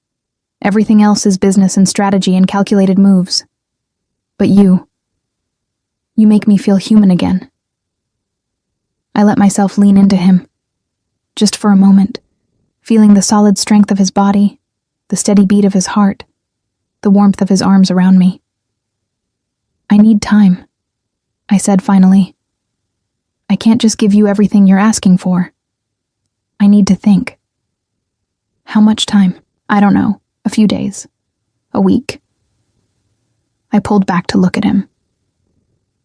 Everything else is business and strategy and calculated moves. But you make me feel human again." I let myself lean into him, just for a moment, feeling the solid strength of his body, the steady beat of his heart, the warmth of his arms around me. "I need time," I said finally. "I can't just give you everything you're asking for. I need to think." "How much time?" "I don't know. A few days. A week." I pulled back to look at him.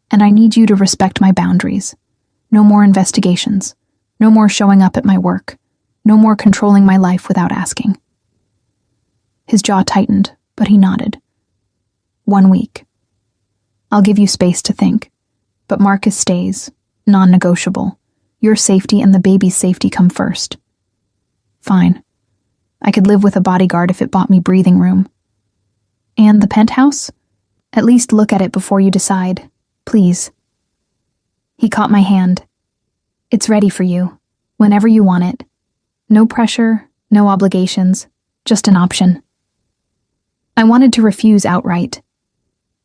"And I need you to respect my boundaries. No more investigations. No more showing up at my work. No more controlling my life without asking." His jaw tightened, but he nodded. 1 week. I'll give you space to think. But Marcus stays. Non-negotiable. Your safety and the baby's safety come first. Fine. I could live with a bodyguard if it bought me breathing room. And the penthouse? At least look at it before you decide. Please. He caught my hand. "It's ready for you, whenever you want it. No pressure, no obligations, just an option." I wanted to refuse outright,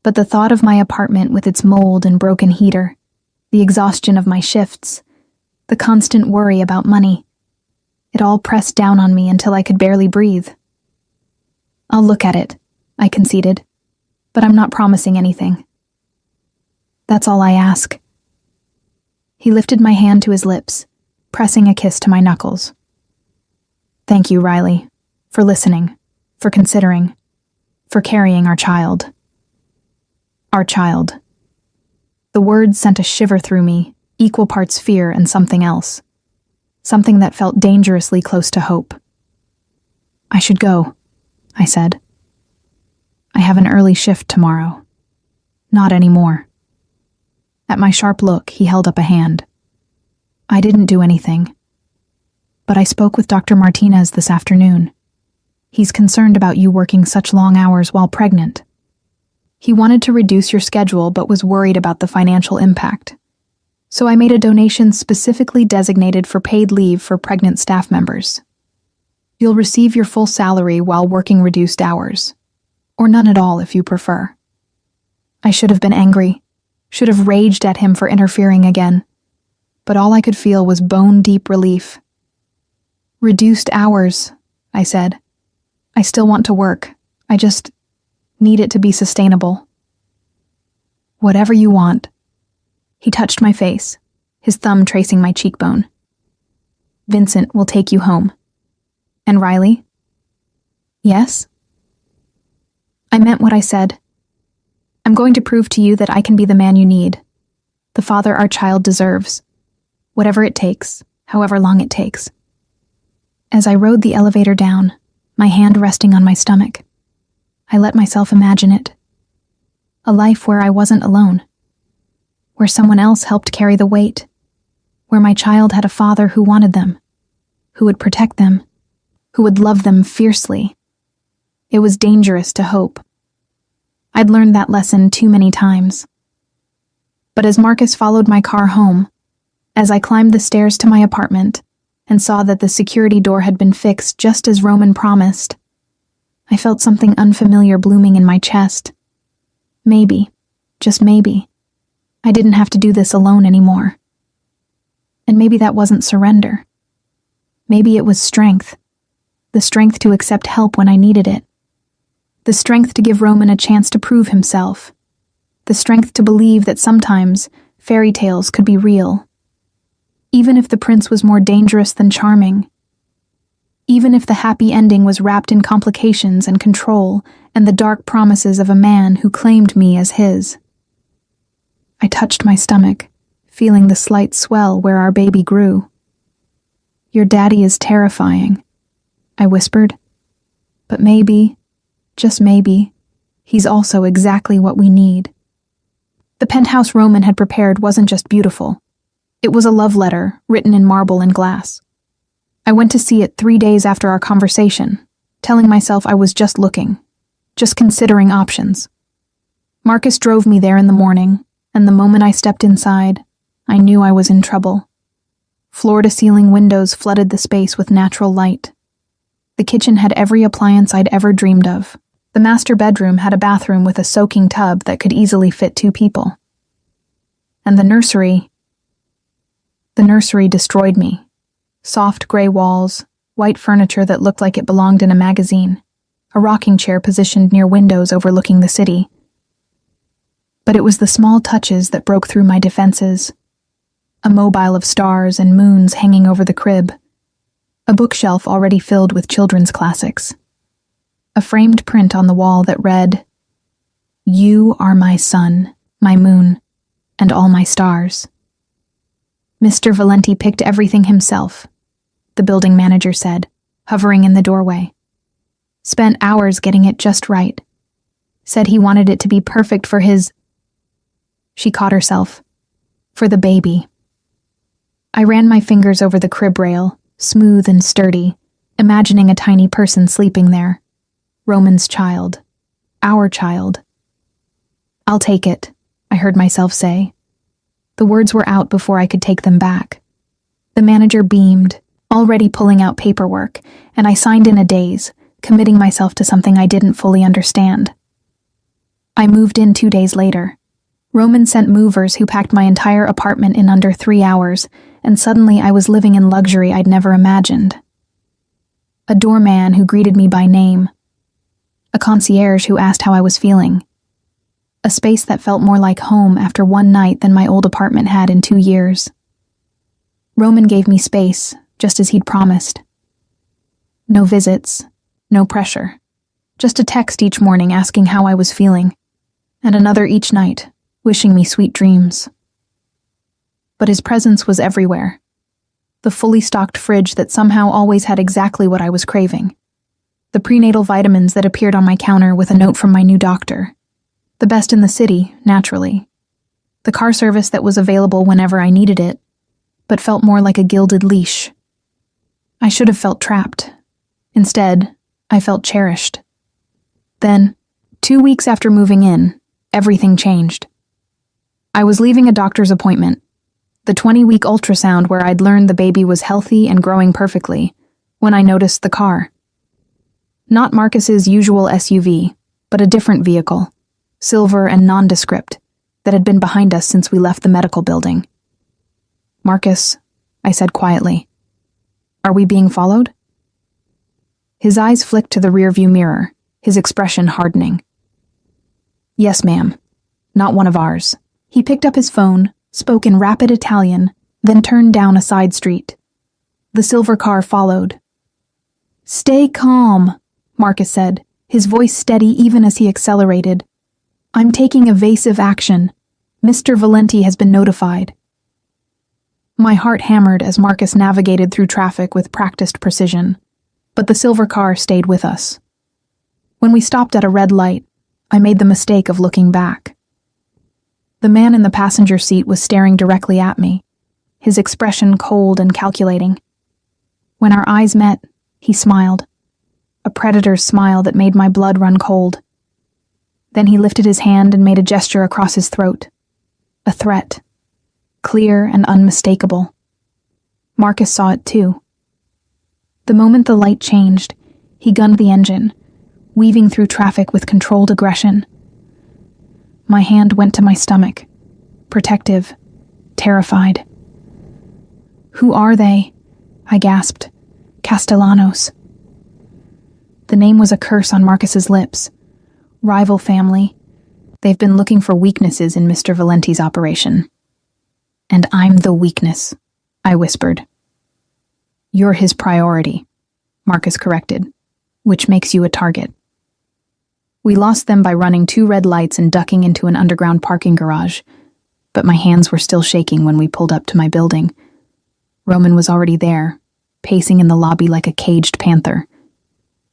but the thought of my apartment with its mold and broken heater, the exhaustion of my shifts, the constant worry about money, it all pressed down on me until I could barely breathe. "I'll look at it," I conceded, "but I'm not promising anything." "That's all I ask." He lifted my hand to his lips, pressing a kiss to my knuckles. "Thank you, Riley, for listening, for considering, for carrying our child." Our child. The words sent a shiver through me, equal parts fear and something else. Something that felt dangerously close to hope. "I should go," I said. "I have an early shift tomorrow." "Not anymore." At my sharp look, he held up a hand. "I didn't do anything. But I spoke with Dr. Martinez this afternoon. He's concerned about you working such long hours while pregnant. He wanted to reduce your schedule but was worried about the financial impact. So I made a donation specifically designated for paid leave for pregnant staff members. You'll receive your full salary while working reduced hours, or none at all if you prefer." I should have been angry, should have raged at him for interfering again, but all I could feel was bone-deep relief. "Reduced hours," I said. "I still want to work. I just need it to be sustainable." "Whatever you want." He touched my face, his thumb tracing my cheekbone. "Vincent will take you home." "And Riley?" "Yes?" I meant what I said. "I'm going to prove to you that I can be the man you need, the father our child deserves, whatever it takes, however long it takes." As I rode the elevator down, my hand resting on my stomach, I let myself imagine it. A life where I wasn't alone, where someone else helped carry the weight, where my child had a father who wanted them, who would protect them, who would love them fiercely. It was dangerous to hope, I'd learned that lesson too many times. But as Marcus followed my car home, as I climbed the stairs to my apartment and saw that the security door had been fixed just as Roman promised, I felt something unfamiliar blooming in my chest. Maybe, just maybe, I didn't have to do this alone anymore. And maybe that wasn't surrender. Maybe it was strength. The strength to accept help when I needed it. The strength to give Roman a chance to prove himself. The strength to believe that sometimes fairy tales could be real. Even if the prince was more dangerous than charming. Even if the happy ending was wrapped in complications and control and the dark promises of a man who claimed me as his. I touched my stomach, feeling the slight swell where our baby grew. "Your daddy is terrifying," I whispered. "But maybe, just maybe, he's also exactly what we need." The penthouse Roman had prepared wasn't just beautiful. It was a love letter written in marble and glass. I went to see it 3 days after our conversation, telling myself I was just looking, just considering options. Marcus drove me there in the morning, and the moment I stepped inside, I knew I was in trouble. Floor-to-ceiling windows flooded the space with natural light. The kitchen had every appliance I'd ever dreamed of. The master bedroom had a bathroom with a soaking tub that could easily fit 2 people. And the nursery destroyed me. Soft gray walls, white furniture that looked like it belonged in a magazine, a rocking chair positioned near windows overlooking the city. But it was the small touches that broke through my defenses. A mobile of stars and moons hanging over the crib. A bookshelf already filled with children's classics. A framed print on the wall that read, "You are my sun, my moon, and all my stars." "Mr. Valenti picked everything himself," the building manager said, hovering in the doorway. "Spent hours getting it just right. Said he wanted it to be perfect for his..." She caught herself. "For the baby." I ran my fingers over the crib rail, smooth and sturdy, imagining a tiny person sleeping there. Roman's child. Our child. "I'll take it," I heard myself say. The words were out before I could take them back. The manager beamed, already pulling out paperwork, and I signed in a daze, committing myself to something I didn't fully understand. I moved in 2 days later. Roman sent movers who packed my entire apartment in under 3 hours, and suddenly I was living in luxury I'd never imagined. A doorman who greeted me by name. A concierge who asked how I was feeling. A space that felt more like home after one night than my old apartment had in 2 years. Roman gave me space, just as he'd promised. No visits, no pressure. Just a text each morning asking how I was feeling, and another each night, wishing me sweet dreams. But his presence was everywhere. The fully stocked fridge that somehow always had exactly what I was craving. The prenatal vitamins that appeared on my counter with a note from my new doctor. The best in the city, naturally. The car service that was available whenever I needed it, but felt more like a gilded leash. I should have felt trapped. Instead, I felt cherished. Then, 2 weeks after moving in, everything changed. I was leaving a doctor's appointment, the 20-week ultrasound where I'd learned the baby was healthy and growing perfectly, when I noticed the car. Not Marcus's usual SUV, but a different vehicle, silver and nondescript, that had been behind us since we left the medical building. "Marcus," I said quietly, "are we being followed?" His eyes flicked to the rearview mirror, his expression hardening. "Yes, ma'am. Not one of ours." He picked up his phone, spoke in rapid Italian, then turned down a side street. The silver car followed. "Stay calm," Marcus said, his voice steady even as he accelerated. "I'm taking evasive action. Mr. Valenti has been notified." My heart hammered as Marcus navigated through traffic with practiced precision, but the silver car stayed with us. When we stopped at a red light, I made the mistake of looking back. The man in the passenger seat was staring directly at me, his expression cold and calculating. When our eyes met, he smiled. A predator's smile that made my blood run cold. Then he lifted his hand and made a gesture across his throat. A threat. Clear and unmistakable. Marcus saw it too. The moment the light changed, he gunned the engine, weaving through traffic with controlled aggression. My hand went to my stomach, protective, terrified. "Who are they?" I gasped. "Castellanos." The name was a curse on Marcus's lips. Rival family. They've been looking for weaknesses in Mr. Valenti's operation. "And I'm the weakness," I whispered. "You're his priority," Marcus corrected, "which makes you a target." We lost them by running 2 red lights and ducking into an underground parking garage, but my hands were still shaking when we pulled up to my building. Roman was already there, pacing in the lobby like a caged panther.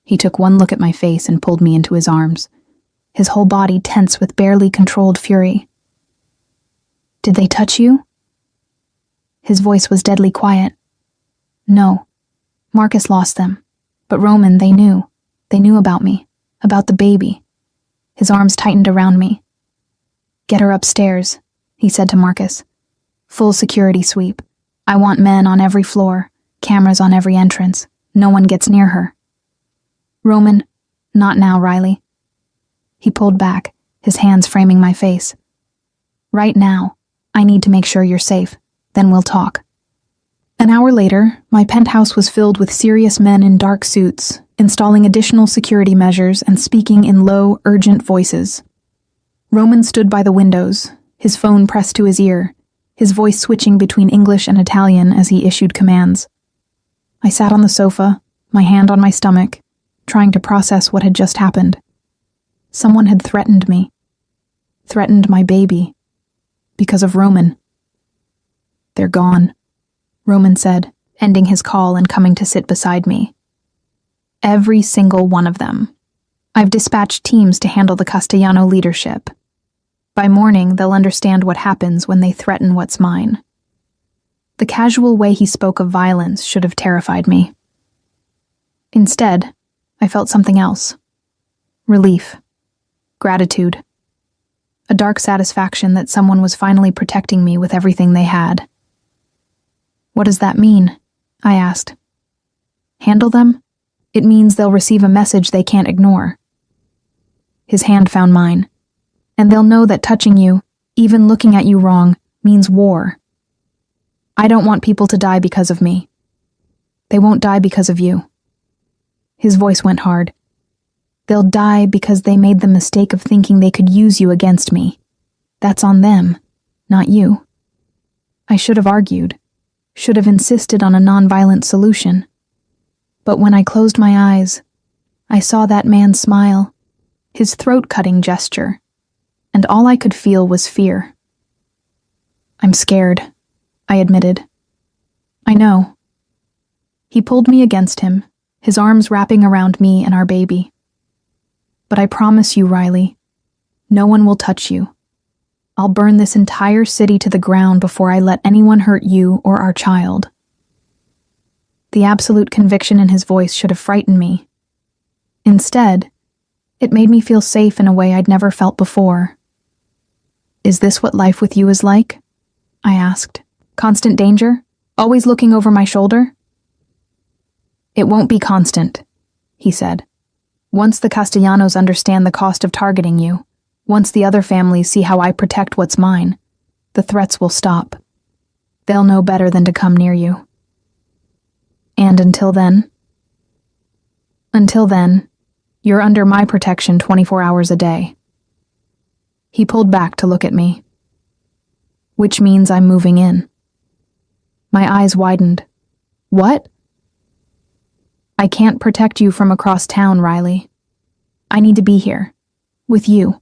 He took one look at my face and pulled me into his arms, his whole body tense with barely controlled fury. "Did they touch you?" His voice was deadly quiet. "No. Marcus lost them. But Roman, they knew. They knew about me. About the baby." His arms tightened around me. "Get her upstairs," he said to Marcus. "Full security sweep. I want men on every floor, cameras on every entrance. No one gets near her." "Roman, not now, Riley." He pulled back, his hands framing my face. "Right now, I need to make sure you're safe. Then we'll talk." An hour later, my penthouse was filled with serious men in dark suits, installing additional security measures and speaking in low, urgent voices. Roman stood by the windows, his phone pressed to his ear, his voice switching between English and Italian as he issued commands. I sat on the sofa, my hand on my stomach, trying to process what had just happened. Someone had threatened me. Threatened my baby. Because of Roman. "They're gone," Roman said, ending his call and coming to sit beside me. "Every single one of them. I've dispatched teams to handle the Castellano leadership. By morning, they'll understand what happens when they threaten what's mine." The casual way he spoke of violence should have terrified me. Instead, I felt something else. Relief. Gratitude. A dark satisfaction that someone was finally protecting me with everything they had. "What does that mean?" I asked. "Handle them? It means they'll receive a message they can't ignore." His hand found mine. "And they'll know that touching you, even looking at you wrong, means war. I don't want people to die because of me. They won't die because of you." His voice went hard. "They'll die because they made the mistake of thinking they could use you against me. That's on them, not you." I should have argued, should have insisted on a nonviolent solution. But when I closed my eyes, I saw that man smile, his throat-cutting gesture, and all I could feel was fear. "I'm scared," I admitted. "I know." He pulled me against him, his arms wrapping around me and our baby. "But I promise you, Riley, no one will touch you. I'll burn this entire city to the ground before I let anyone hurt you or our child." The absolute conviction in his voice should have frightened me. Instead, it made me feel safe in a way I'd never felt before. "Is this what life with you is like?" I asked. "Constant danger? Always looking over my shoulder?" "It won't be constant," he said. "Once the Castellanos understand the cost of targeting you, once the other families see how I protect what's mine, the threats will stop. They'll know better than to come near you. And until then, you're under my protection 24 hours a day." He pulled back to look at me. "Which means I'm moving in." My eyes widened. "What?" "I can't protect you from across town, Riley. I need to be here, with you,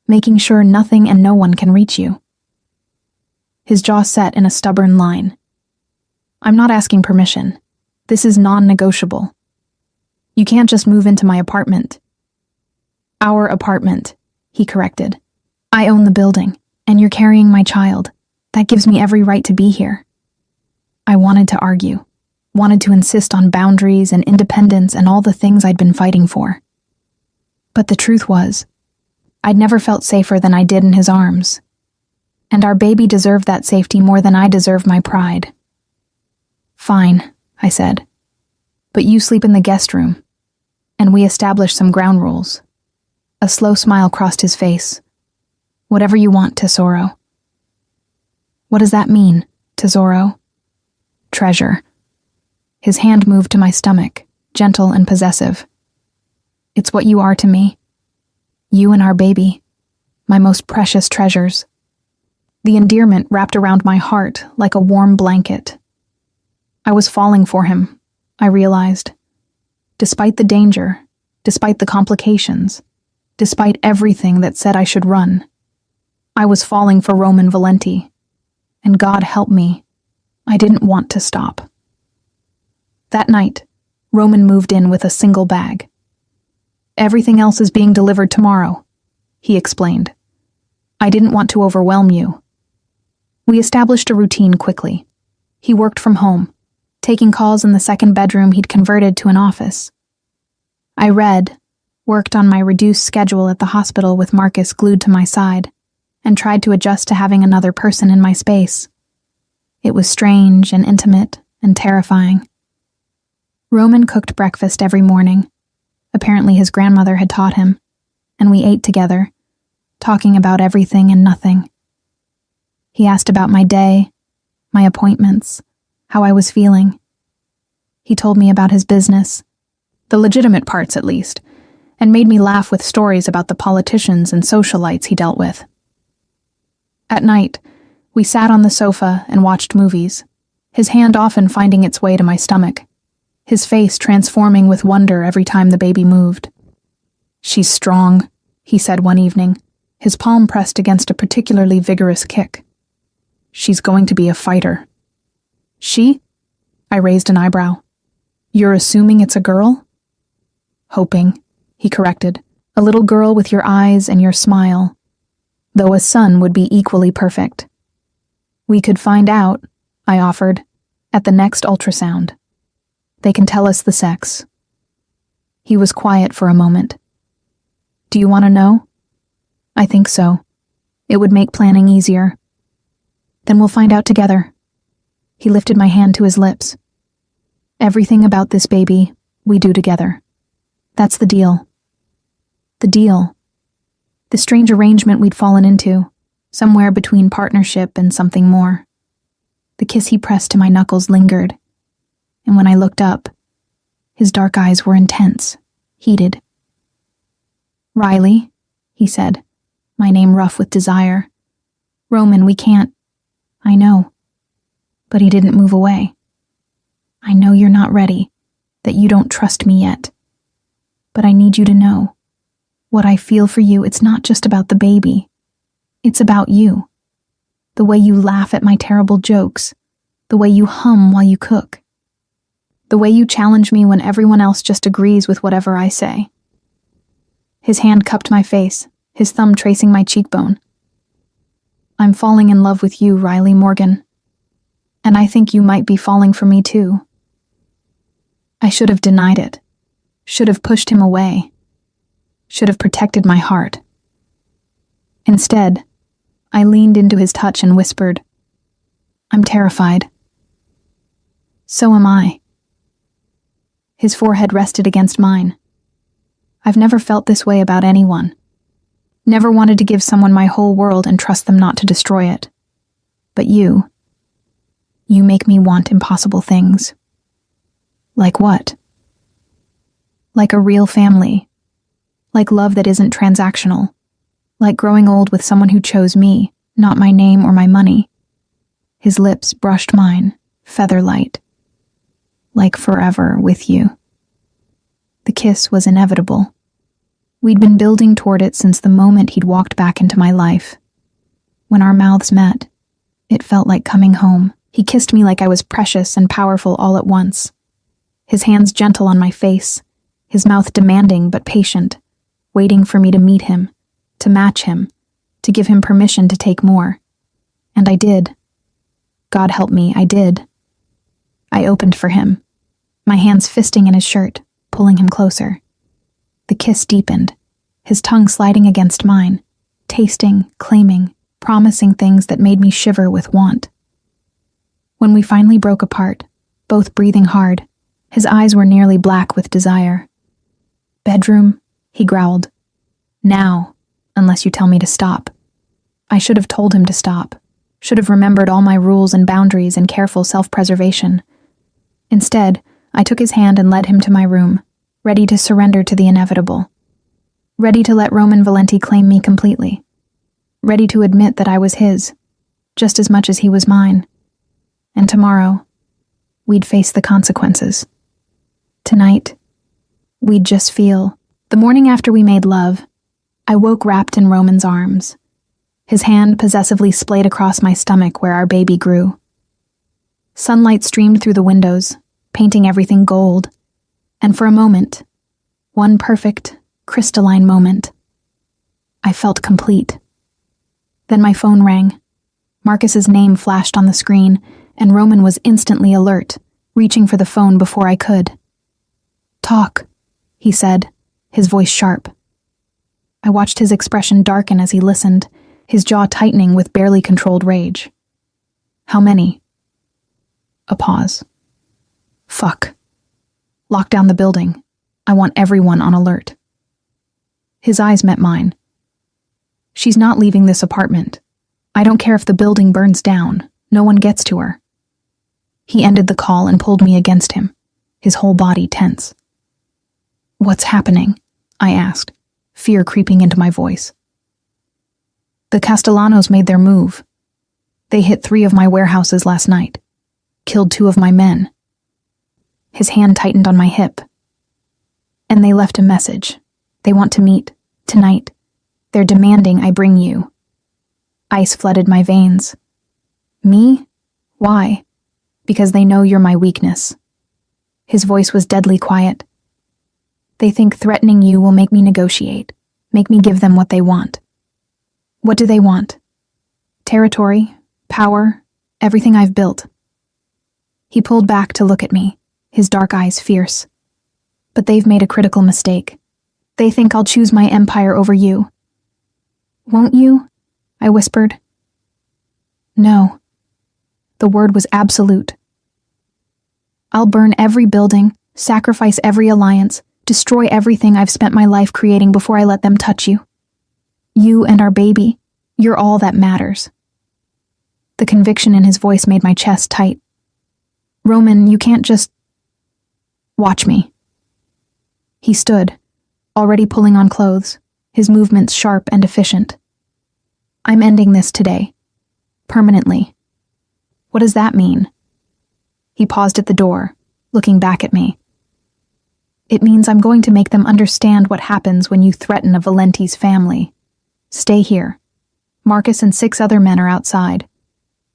making sure nothing and no one can reach you." His jaw set in a stubborn line. "I'm not asking permission. This is non-negotiable. You can't just move into my apartment." "Our apartment," he corrected. "I own the building, and you're carrying my child. That gives me every right to be here." I wanted to argue, wanted to insist on boundaries and independence and all the things I'd been fighting for. But the truth was, I'd never felt safer than I did in his arms. And our baby deserved that safety more than I deserve my pride. "Fine," I said. "But you sleep in the guest room." And we established some ground rules. A slow smile crossed his face. "Whatever you want, Tesoro." "What does that mean, Tesoro?" "Treasure." His hand moved to my stomach, gentle and possessive. "It's what you are to me. You and our baby, my most precious treasures." The endearment wrapped around my heart like a warm blanket. I was falling for him, I realized. Despite the danger, despite the complications, despite everything that said I should run, I was falling for Roman Valenti. And God help me, I didn't want to stop. That night, Roman moved in with a single bag. "Everything else is being delivered tomorrow," he explained. "I didn't want to overwhelm you." We established a routine quickly. He worked from home, taking calls in the second bedroom he'd converted to an office. I read, worked on my reduced schedule at the hospital with Marcus glued to my side, and tried to adjust to having another person in my space. It was strange and intimate and terrifying. Roman cooked breakfast every morning. Apparently his grandmother had taught him, and we ate together, talking about everything and nothing. He asked about my day, my appointments, how I was feeling. He told me about his business, the legitimate parts at least, and made me laugh with stories about the politicians and socialites he dealt with. At night, we sat on the sofa and watched movies, his hand often finding its way to my stomach, his face transforming with wonder every time the baby moved. "She's strong," he said one evening, his palm pressed against a particularly vigorous kick. "She's going to be a fighter." "She?" I raised an eyebrow. "You're assuming it's a girl?" "Hoping," he corrected. "A little girl with your eyes and your smile. Though a son would be equally perfect." "We could find out," I offered, "at the next ultrasound. They can tell us the sex." He was quiet for a moment. "Do you want to know?" "I think so. It would make planning easier." "Then we'll find out together." He lifted my hand to his lips. "Everything about this baby, we do together. That's the deal." The deal. The strange arrangement we'd fallen into, somewhere between partnership and something more. The kiss he pressed to my knuckles lingered, and when I looked up, his dark eyes were intense, heated. "Riley," he said, my name rough with desire. "Roman, we can't." "I know." But he didn't move away. "I know you're not ready, that you don't trust me yet. But I need you to know, what I feel for you, it's not just about the baby. It's about you. The way you laugh at my terrible jokes, the way you hum while you cook, the way you challenge me when everyone else just agrees with whatever I say." His hand cupped my face, his thumb tracing my cheekbone. "I'm falling in love with you, Riley Morgan. And I think you might be falling for me too." I should have denied it, should have pushed him away, should have protected my heart. Instead, I leaned into his touch and whispered, "I'm terrified." "So am I." His forehead rested against mine. I've never felt this way about anyone. Never wanted to give someone my whole world and trust them not to destroy it. But you make me want impossible things. Like what? Like a real family. Like love that isn't transactional. Like growing old with someone who chose me, not my name or my money. His lips brushed mine, feather light. Like forever with you. The kiss was inevitable. We'd been building toward it since the moment he'd walked back into my life. When our mouths met, it felt like coming home. He kissed me like I was precious and powerful all at once. His hands gentle on my face, his mouth demanding but patient, waiting for me to meet him, to match him, to give him permission to take more. And I did. God help me, I did. I opened for him, my hands fisting in his shirt, pulling him closer. The kiss deepened, his tongue sliding against mine, tasting, claiming, promising things that made me shiver with want. When we finally broke apart, both breathing hard, his eyes were nearly black with desire. "Bedroom," he growled. "Now, unless you tell me to stop." I should have told him to stop, should have remembered all my rules and boundaries and careful self-preservation. Instead, I took his hand and led him to my room, ready to surrender to the inevitable. Ready to let Roman Valenti claim me completely. Ready to admit that I was his, just as much as he was mine. And tomorrow, we'd face the consequences. Tonight, we'd just feel. The morning after we made love, I woke wrapped in Roman's arms. His hand possessively splayed across my stomach where our baby grew. Sunlight streamed through the windows, painting everything gold. And for a moment, one perfect, crystalline moment, I felt complete. Then my phone rang. Marcus's name flashed on the screen, and Roman was instantly alert, reaching for the phone before I could. "Talk," he said, his voice sharp. I watched his expression darken as he listened, his jaw tightening with barely controlled rage. "How many?" A pause. "Fuck. Lock down the building. I want everyone on alert." His eyes met mine. "She's not leaving this apartment. I don't care if the building burns down. No one gets to her." He ended the call and pulled me against him, his whole body tense. "What's happening?" I asked, fear creeping into my voice. "The Castellanos made their move. They hit 3 of my warehouses last night. Killed 2 of my men." His hand tightened on my hip. "And they left a message. They want to meet, tonight. They're demanding I bring you." Ice flooded my veins. "Me? Why?" "Because they know you're my weakness." His voice was deadly quiet. "They think threatening you will make me negotiate, make me give them what they want." "What do they want?" "Territory, power, everything I've built." He pulled back to look at me, his dark eyes fierce. "But they've made a critical mistake. They think I'll choose my empire over you." "Won't you?" I whispered. "No." The word was absolute. "I'll burn every building, sacrifice every alliance, destroy everything I've spent my life creating before I let them touch you. You and our baby, you're all that matters." The conviction in his voice made my chest tight. "Roman, you can't just... watch me." He stood, already pulling on clothes, his movements sharp and efficient. "I'm ending this today. Permanently." "What does that mean?" He paused at the door, looking back at me. "It means I'm going to make them understand what happens when you threaten a Valenti's family. Stay here. Marcus and 6 other men are outside.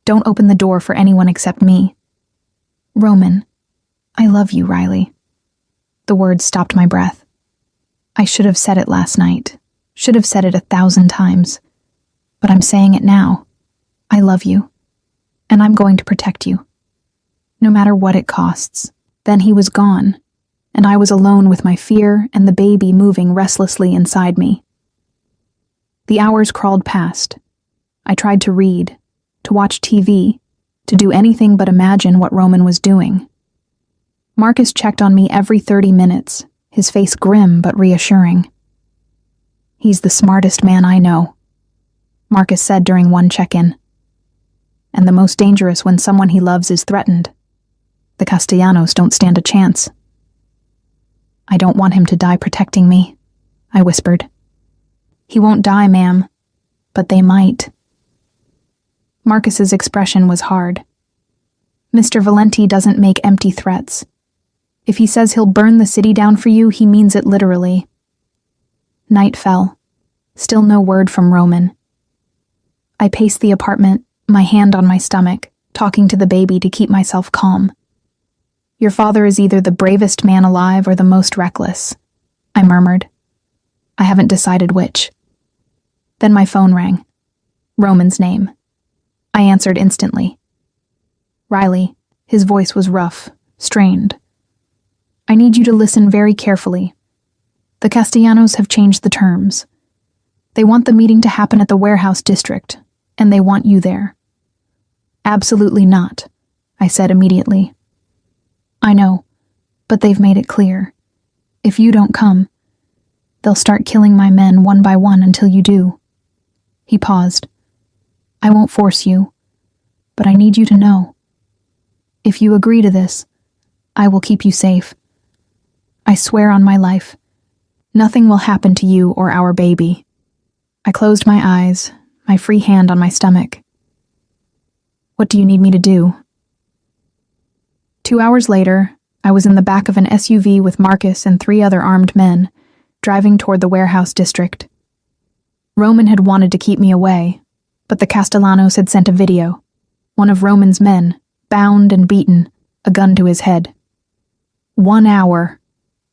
Don't open the door for anyone except me." "Roman, I love you, Riley." The words stopped my breath. I should have said it last night, should have said it 1,000 times. But I'm saying it now. I love you. And I'm going to protect you. No matter what it costs. Then he was gone, and I was alone with my fear and the baby moving restlessly inside me. The hours crawled past. I tried to read, to watch TV, to do anything but imagine what Roman was doing. Marcus checked on me every 30 minutes, his face grim but reassuring. "He's the smartest man I know," Marcus said during one check-in. "And the most dangerous when someone he loves is threatened. The Castellanos don't stand a chance." "I don't want him to die protecting me," I whispered. "He won't die, ma'am, but they might." Marcus's expression was hard. "Mr. Valenti doesn't make empty threats. If he says he'll burn the city down for you, he means it literally." Night fell. Still no word from Roman. I paced the apartment, my hand on my stomach, talking to the baby to keep myself calm. "Your father is either the bravest man alive or the most reckless," I murmured. "I haven't decided which." Then my phone rang. Roman's name. I answered instantly. "Riley," his voice was rough, strained. "I need you to listen very carefully. The Castellanos have changed the terms. They want the meeting to happen at the warehouse district, and they want you there. Absolutely not, I said immediately. I know, but they've made it clear. If you don't come, they'll start killing my men one by one until you do. He paused. I won't force you, but I need you to know. If you agree to this, I will keep you safe. I swear on my life, nothing will happen to you or our baby. I closed my eyes, my free hand on my stomach. What do you need me to do? 2 hours later, I was in the back of an SUV with Marcus and 3 other armed men, driving toward the warehouse district. Roman had wanted to keep me away, but the Castellanos had sent a video. One of Roman's men, bound and beaten, a gun to his head. 1 hour,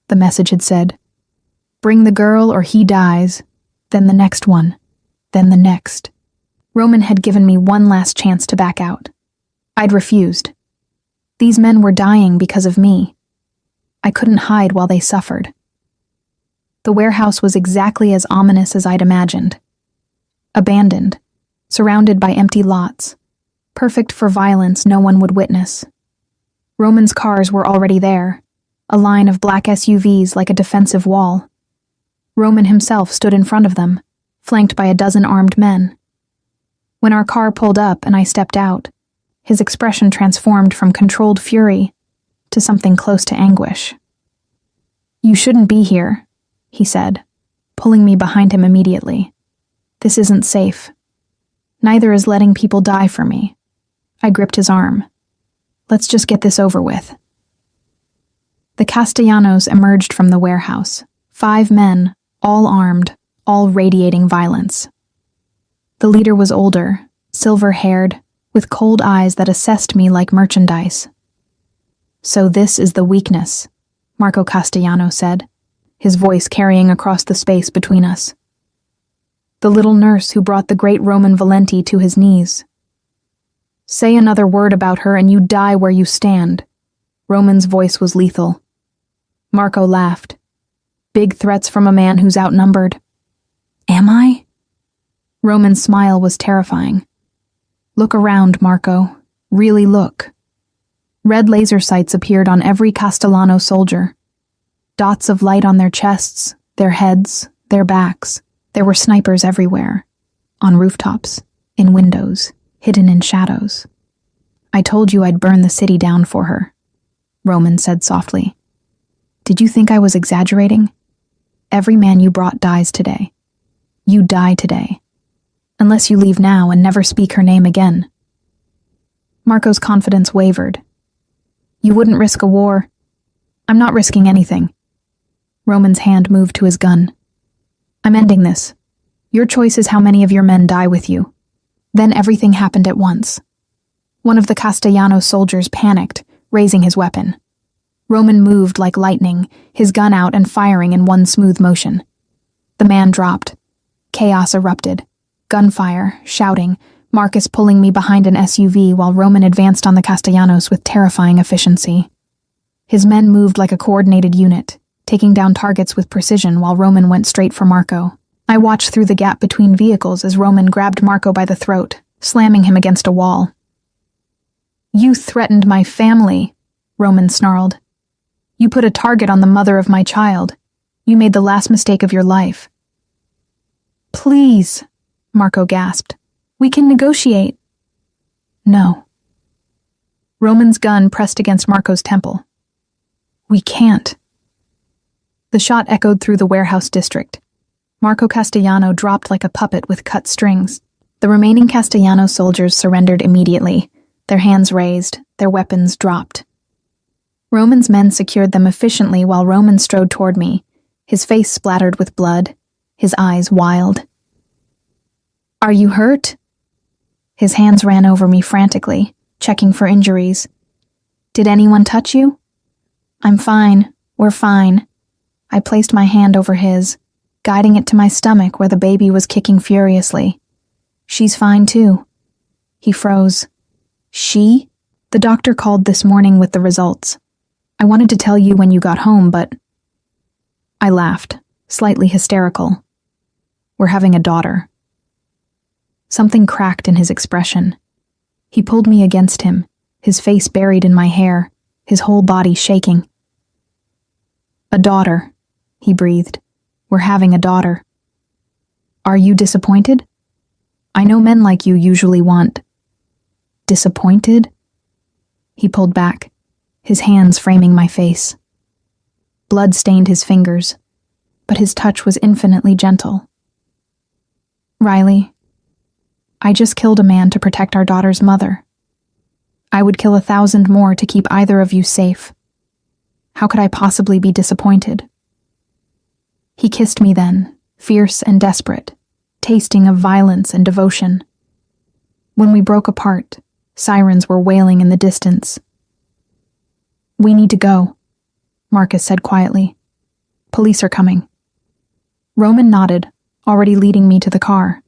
the message had said. Bring the girl or he dies, then the next one, then the next. Roman had given me one last chance to back out. I'd refused. These men were dying because of me. I couldn't hide while they suffered. The warehouse was exactly as ominous as I'd imagined. Abandoned, surrounded by empty lots, perfect for violence no one would witness. Roman's cars were already there, a line of black SUVs like a defensive wall. Roman himself stood in front of them, flanked by a dozen armed men. When our car pulled up and I stepped out, his expression transformed from controlled fury to something close to anguish. You shouldn't be here, he said, pulling me behind him immediately. This isn't safe. Neither is letting people die for me. I gripped his arm. Let's just get this over with. The Castellanos emerged from the warehouse. 5 men, all armed, all radiating violence. The leader was older, silver-haired, with cold eyes that assessed me like merchandise. So this is the weakness, Marco Castellano said, his voice carrying across the space between us. The little nurse who brought the great Roman Valenti to his knees. Say another word about her and you die where you stand. Roman's voice was lethal. Marco laughed. Big threats from a man who's outnumbered. Am I? Roman's smile was terrifying. Look around, Marco. Really look. Red laser sights appeared on every Castellano soldier. Dots of light on their chests, their heads, their backs. There were snipers everywhere. On rooftops, in windows, hidden in shadows. I told you I'd burn the city down for her, Roman said softly. Did you think I was exaggerating? Every man you brought dies today. You die today. Unless you leave now and never speak her name again. Marco's confidence wavered. You wouldn't risk a war. I'm not risking anything. Roman's hand moved to his gun. I'm ending this. Your choice is how many of your men die with you. Then everything happened at once. One of the Castellano soldiers panicked, raising his weapon. Roman moved like lightning, his gun out and firing in one smooth motion. The man dropped. Chaos erupted. Gunfire, shouting, Marcus pulling me behind an SUV while Roman advanced on the Castellanos with terrifying efficiency. His men moved like a coordinated unit, taking down targets with precision while Roman went straight for Marco. I watched through the gap between vehicles as Roman grabbed Marco by the throat, slamming him against a wall. You threatened my family, Roman snarled. You put a target on the mother of my child. You made the last mistake of your life. Please, Marco gasped. We can negotiate. No. Roman's gun pressed against Marco's temple. We can't. The shot echoed through the warehouse district. Marco Castellano dropped like a puppet with cut strings. The remaining Castellano soldiers surrendered immediately, their hands raised, their weapons dropped. Roman's men secured them efficiently while Roman strode toward me, his face splattered with blood, his eyes wild. Are you hurt? His hands ran over me frantically, checking for injuries. Did anyone touch you? I'm fine. We're fine. I placed my hand over his, guiding it to my stomach where the baby was kicking furiously. She's fine too. He froze. She? The doctor called this morning with the results. I wanted to tell you when you got home, but... I laughed. slightly hysterical. "We're having a daughter." Something cracked in his expression. He pulled me against him, his face buried in my hair, his whole body shaking. "A daughter," he breathed. "We're having a daughter." "Are you disappointed? I know men like you usually want." "Disappointed?" He pulled back, his hands framing my face. Blood stained his fingers, but his touch was infinitely gentle. "Riley, I just killed a man to protect our daughter's mother. I would kill 1,000 more to keep either of you safe. How could I possibly be disappointed?" He kissed me then, fierce and desperate, tasting of violence and devotion. When we broke apart, sirens were wailing in the distance. "We need to go," Marcus said quietly. "Police are coming." Roman nodded, already leading me to the car.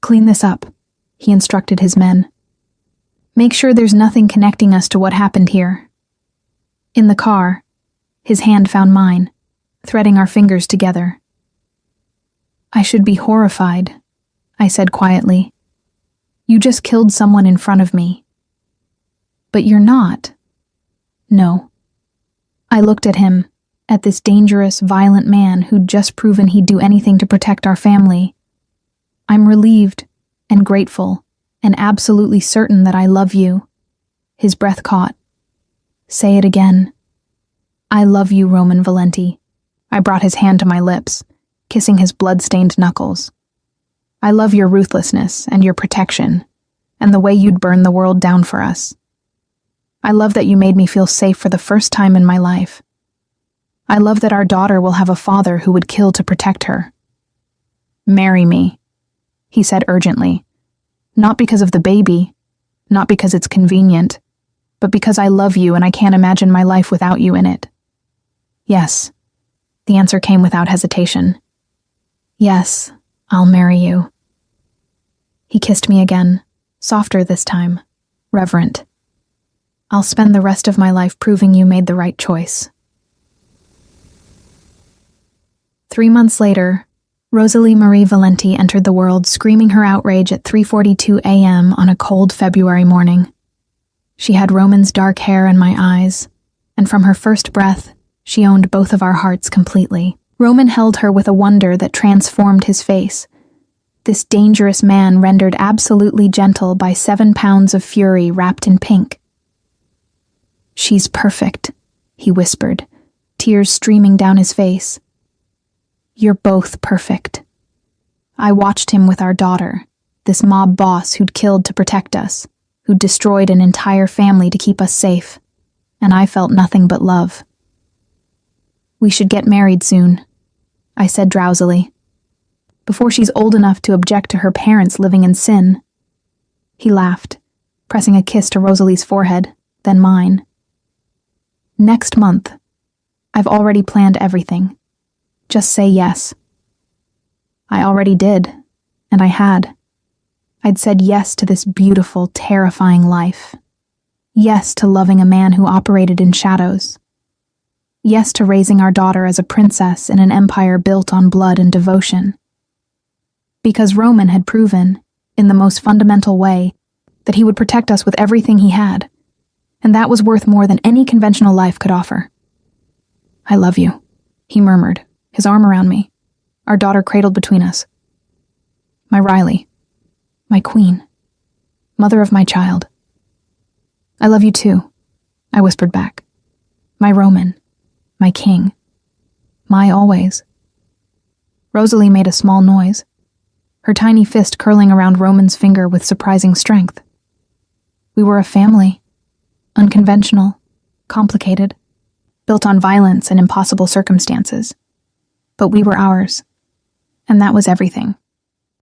"Clean this up," he instructed his men. "Make sure there's nothing connecting us to what happened here." In the car, his hand found mine, threading our fingers together. "I should be horrified," I said quietly. "You just killed someone in front of me." "But you're not." "No." I looked at him, at this dangerous, violent man who'd just proven he'd do anything to protect our family. "I'm relieved and grateful and absolutely certain that I love you." His breath caught. "Say it again." "I love you, Roman Valenti." I brought his hand to my lips, kissing his blood-stained knuckles. "I love your ruthlessness and your protection, and the way you'd burn the world down for us. I love that you made me feel safe for the first time in my life. I love that our daughter will have a father who would kill to protect her." "Marry me," he said urgently. "Not because of the baby, not because it's convenient, but because I love you and I can't imagine my life without you in it." "Yes," the answer came without hesitation. "Yes, I'll marry you." He kissed me again, softer this time, reverent. "I'll spend the rest of my life proving you made the right choice." 3 months later, Rosalie Marie Valenti entered the world screaming her outrage at 3:42 a.m. on a cold February morning. She had Roman's dark hair and my eyes, and from her first breath, she owned both of our hearts completely. Roman held her with a wonder that transformed his face. This dangerous man rendered absolutely gentle by 7 pounds of fury wrapped in pink. "She's perfect," he whispered, tears streaming down his face. "You're both perfect." I watched him with our daughter, this mob boss who'd killed to protect us, who'd destroyed an entire family to keep us safe, and I felt nothing but love. "We should get married soon," I said drowsily, "before she's old enough to object to her parents living in sin." He laughed, pressing a kiss to Rosalie's forehead, then mine. "Next month. I've already planned everything. Just say yes." I already did, and I had. I'd said yes to this beautiful, terrifying life. Yes to loving a man who operated in shadows. Yes to raising our daughter as a princess in an empire built on blood and devotion. Because Roman had proven, in the most fundamental way, that he would protect us with everything he had, and that was worth more than any conventional life could offer. "I love you," he murmured, his arm around me, our daughter cradled between us. "My Riley, my queen, mother of my child." "I love you too," I whispered back. "My Roman, my king, my always." Rosalie made a small noise, her tiny fist curling around Roman's finger with surprising strength. We were a family, unconventional, complicated, built on violence and impossible circumstances. But we were ours, and that was everything.